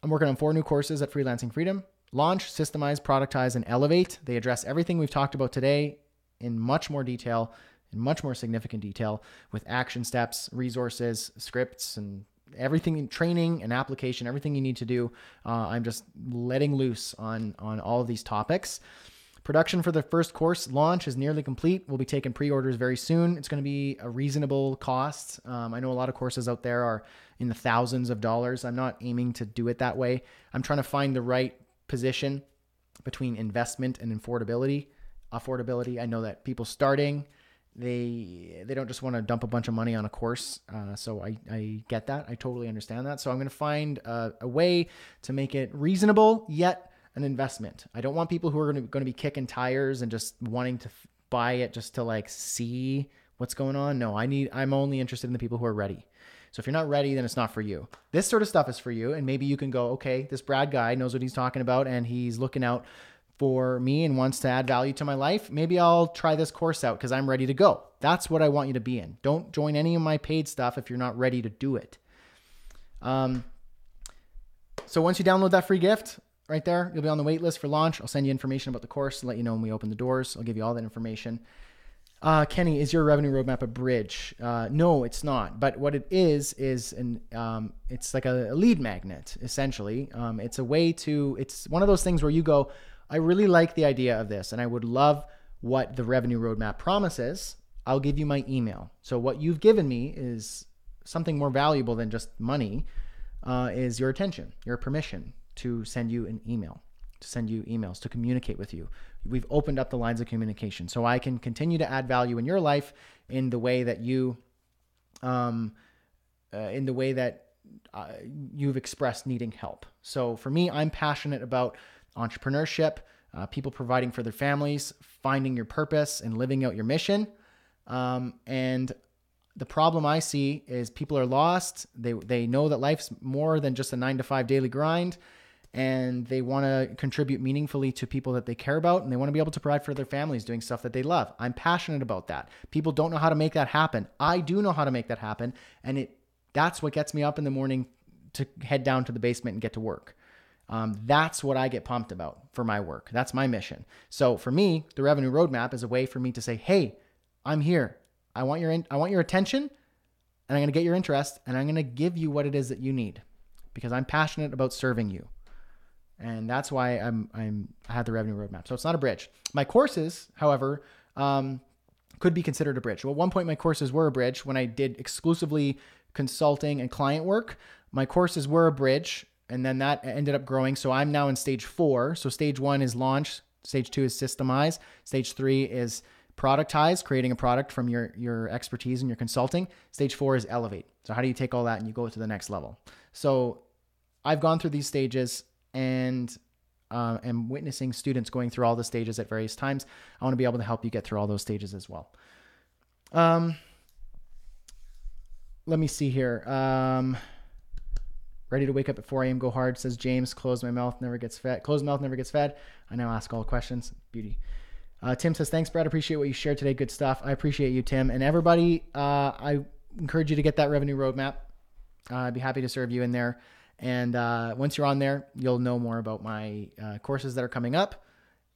I'm working on 4 new courses at Freelancing Freedom: Launch, Systemize, Productize, and Elevate. They address everything we've talked about today in much more detail, in much more significant detail, with action steps, resources, scripts, and everything in training and application, everything you need to do. I'm just letting loose on all of these topics. Production for the first course, Launch, is nearly complete. We'll be taking pre-orders very soon. It's going to be a reasonable cost. I know a lot of courses out there are in the thousands of dollars. I'm not aiming to do it that way. I'm trying to find the right position between investment and affordability. I know that people starting, they don't just want to dump a bunch of money on a course. So I get that. I totally understand that. So I'm going to find a way to make it reasonable yet an investment. I don't want people who are going to be kicking tires and just wanting to buy it just to like see what's going on. No, I'm only interested in the people who are ready. So if you're not ready, then it's not for you. This sort of stuff is for you. And maybe you can go, okay, this Brad guy knows what he's talking about and he's looking out for me and wants to add value to my life. Maybe I'll try this course out because I'm ready to go. That's what I want you to be in. Don't join any of my paid stuff if you're not ready to do it. So once you download that free gift, right there, you'll be on the wait list for Launch. I'll send you information about the course and let you know when we open the doors. I'll give you all that information. Kenny, is your revenue roadmap a bridge? No, it's not. But what it is it's like a lead magnet, essentially. It's one of those things where you go, I really like the idea of this and I would love what the revenue roadmap promises. I'll give you my email. So what you've given me is something more valuable than just money, is your attention, your permission to send you an email, to send you emails, to communicate with you. We've opened up the lines of communication so I can continue to add value in your life in the way that you've expressed needing help. So for me, I'm passionate about entrepreneurship, people providing for their families, finding your purpose and living out your mission. And the problem I see is people are lost. They know that life's more than just a 9-to-5 daily grind. And they want to contribute meaningfully to people that they care about, and they want to be able to provide for their families doing stuff that they love. I'm passionate about that. People don't know how to make that happen. I do know how to make that happen, and that's what gets me up in the morning to head down to the basement and get to work. That's what I get pumped about for my work. That's my mission. So for me, the revenue roadmap is a way for me to say, hey, I'm here. I want your attention, and I'm going to get your interest, and I'm going to give you what it is that you need because I'm passionate about serving you. And that's why I had the revenue roadmap. So it's not a bridge. My courses, however, could be considered a bridge. Well, at one point, my courses were a bridge. When I did exclusively consulting and client work, my courses were a bridge. And then that ended up growing. So I'm now in stage 4. So stage 1 is launch. Stage 2 is systemize. Stage 3 is productize, creating a product from your expertise and your consulting. Stage 4 is elevate. So how do you take all that and you go to the next level? So I've gone through these stages and am witnessing students going through all the stages at various times. I want to be able to help you get through all those stages as well. Let me see here. Ready to wake up at 4 a.m. Go hard, says James. Closed mouth never gets fed. I now ask all questions. Beauty. Tim says, thanks, Brad. Appreciate what you shared today. Good stuff. I appreciate you, Tim. And everybody, I encourage you to get that revenue roadmap. I'd be happy to serve you in there. And once you're on there, you'll know more about my courses that are coming up.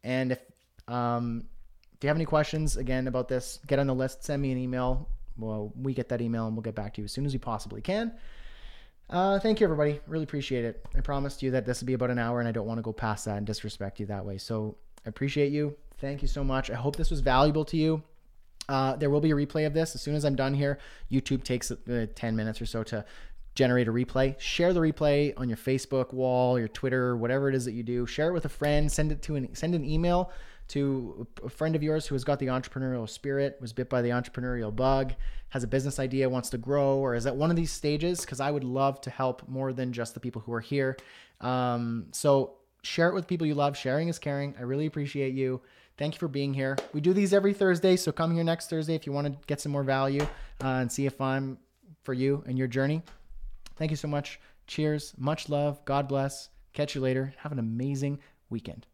And if you have any questions, again, about this, get on the list, send me an email. Well, we get that email and we'll get back to you as soon as we possibly can. Thank you, everybody. Really appreciate it. I promised you that this would be about an hour and I don't want to go past that and disrespect you that way. So I appreciate you. Thank you so much. I hope this was valuable to you. There will be a replay of this. As soon as I'm done here, YouTube takes 10 minutes or so to generate a replay. Share the replay on your Facebook wall, your Twitter, whatever it is that you do. Share it with a friend. Send an email to a friend of yours who has got the entrepreneurial spirit, was bit by the entrepreneurial bug, has a business idea, wants to grow, or is at one of these stages, because I would love to help more than just the people who are here. So share it with people you love. Sharing is caring. I really appreciate you. Thank you for being here. We do these every Thursday, so come here next Thursday if you want to get some more value and see if I'm for you and your journey. Thank you so much. Cheers. Much love. God bless. Catch you later. Have an amazing weekend.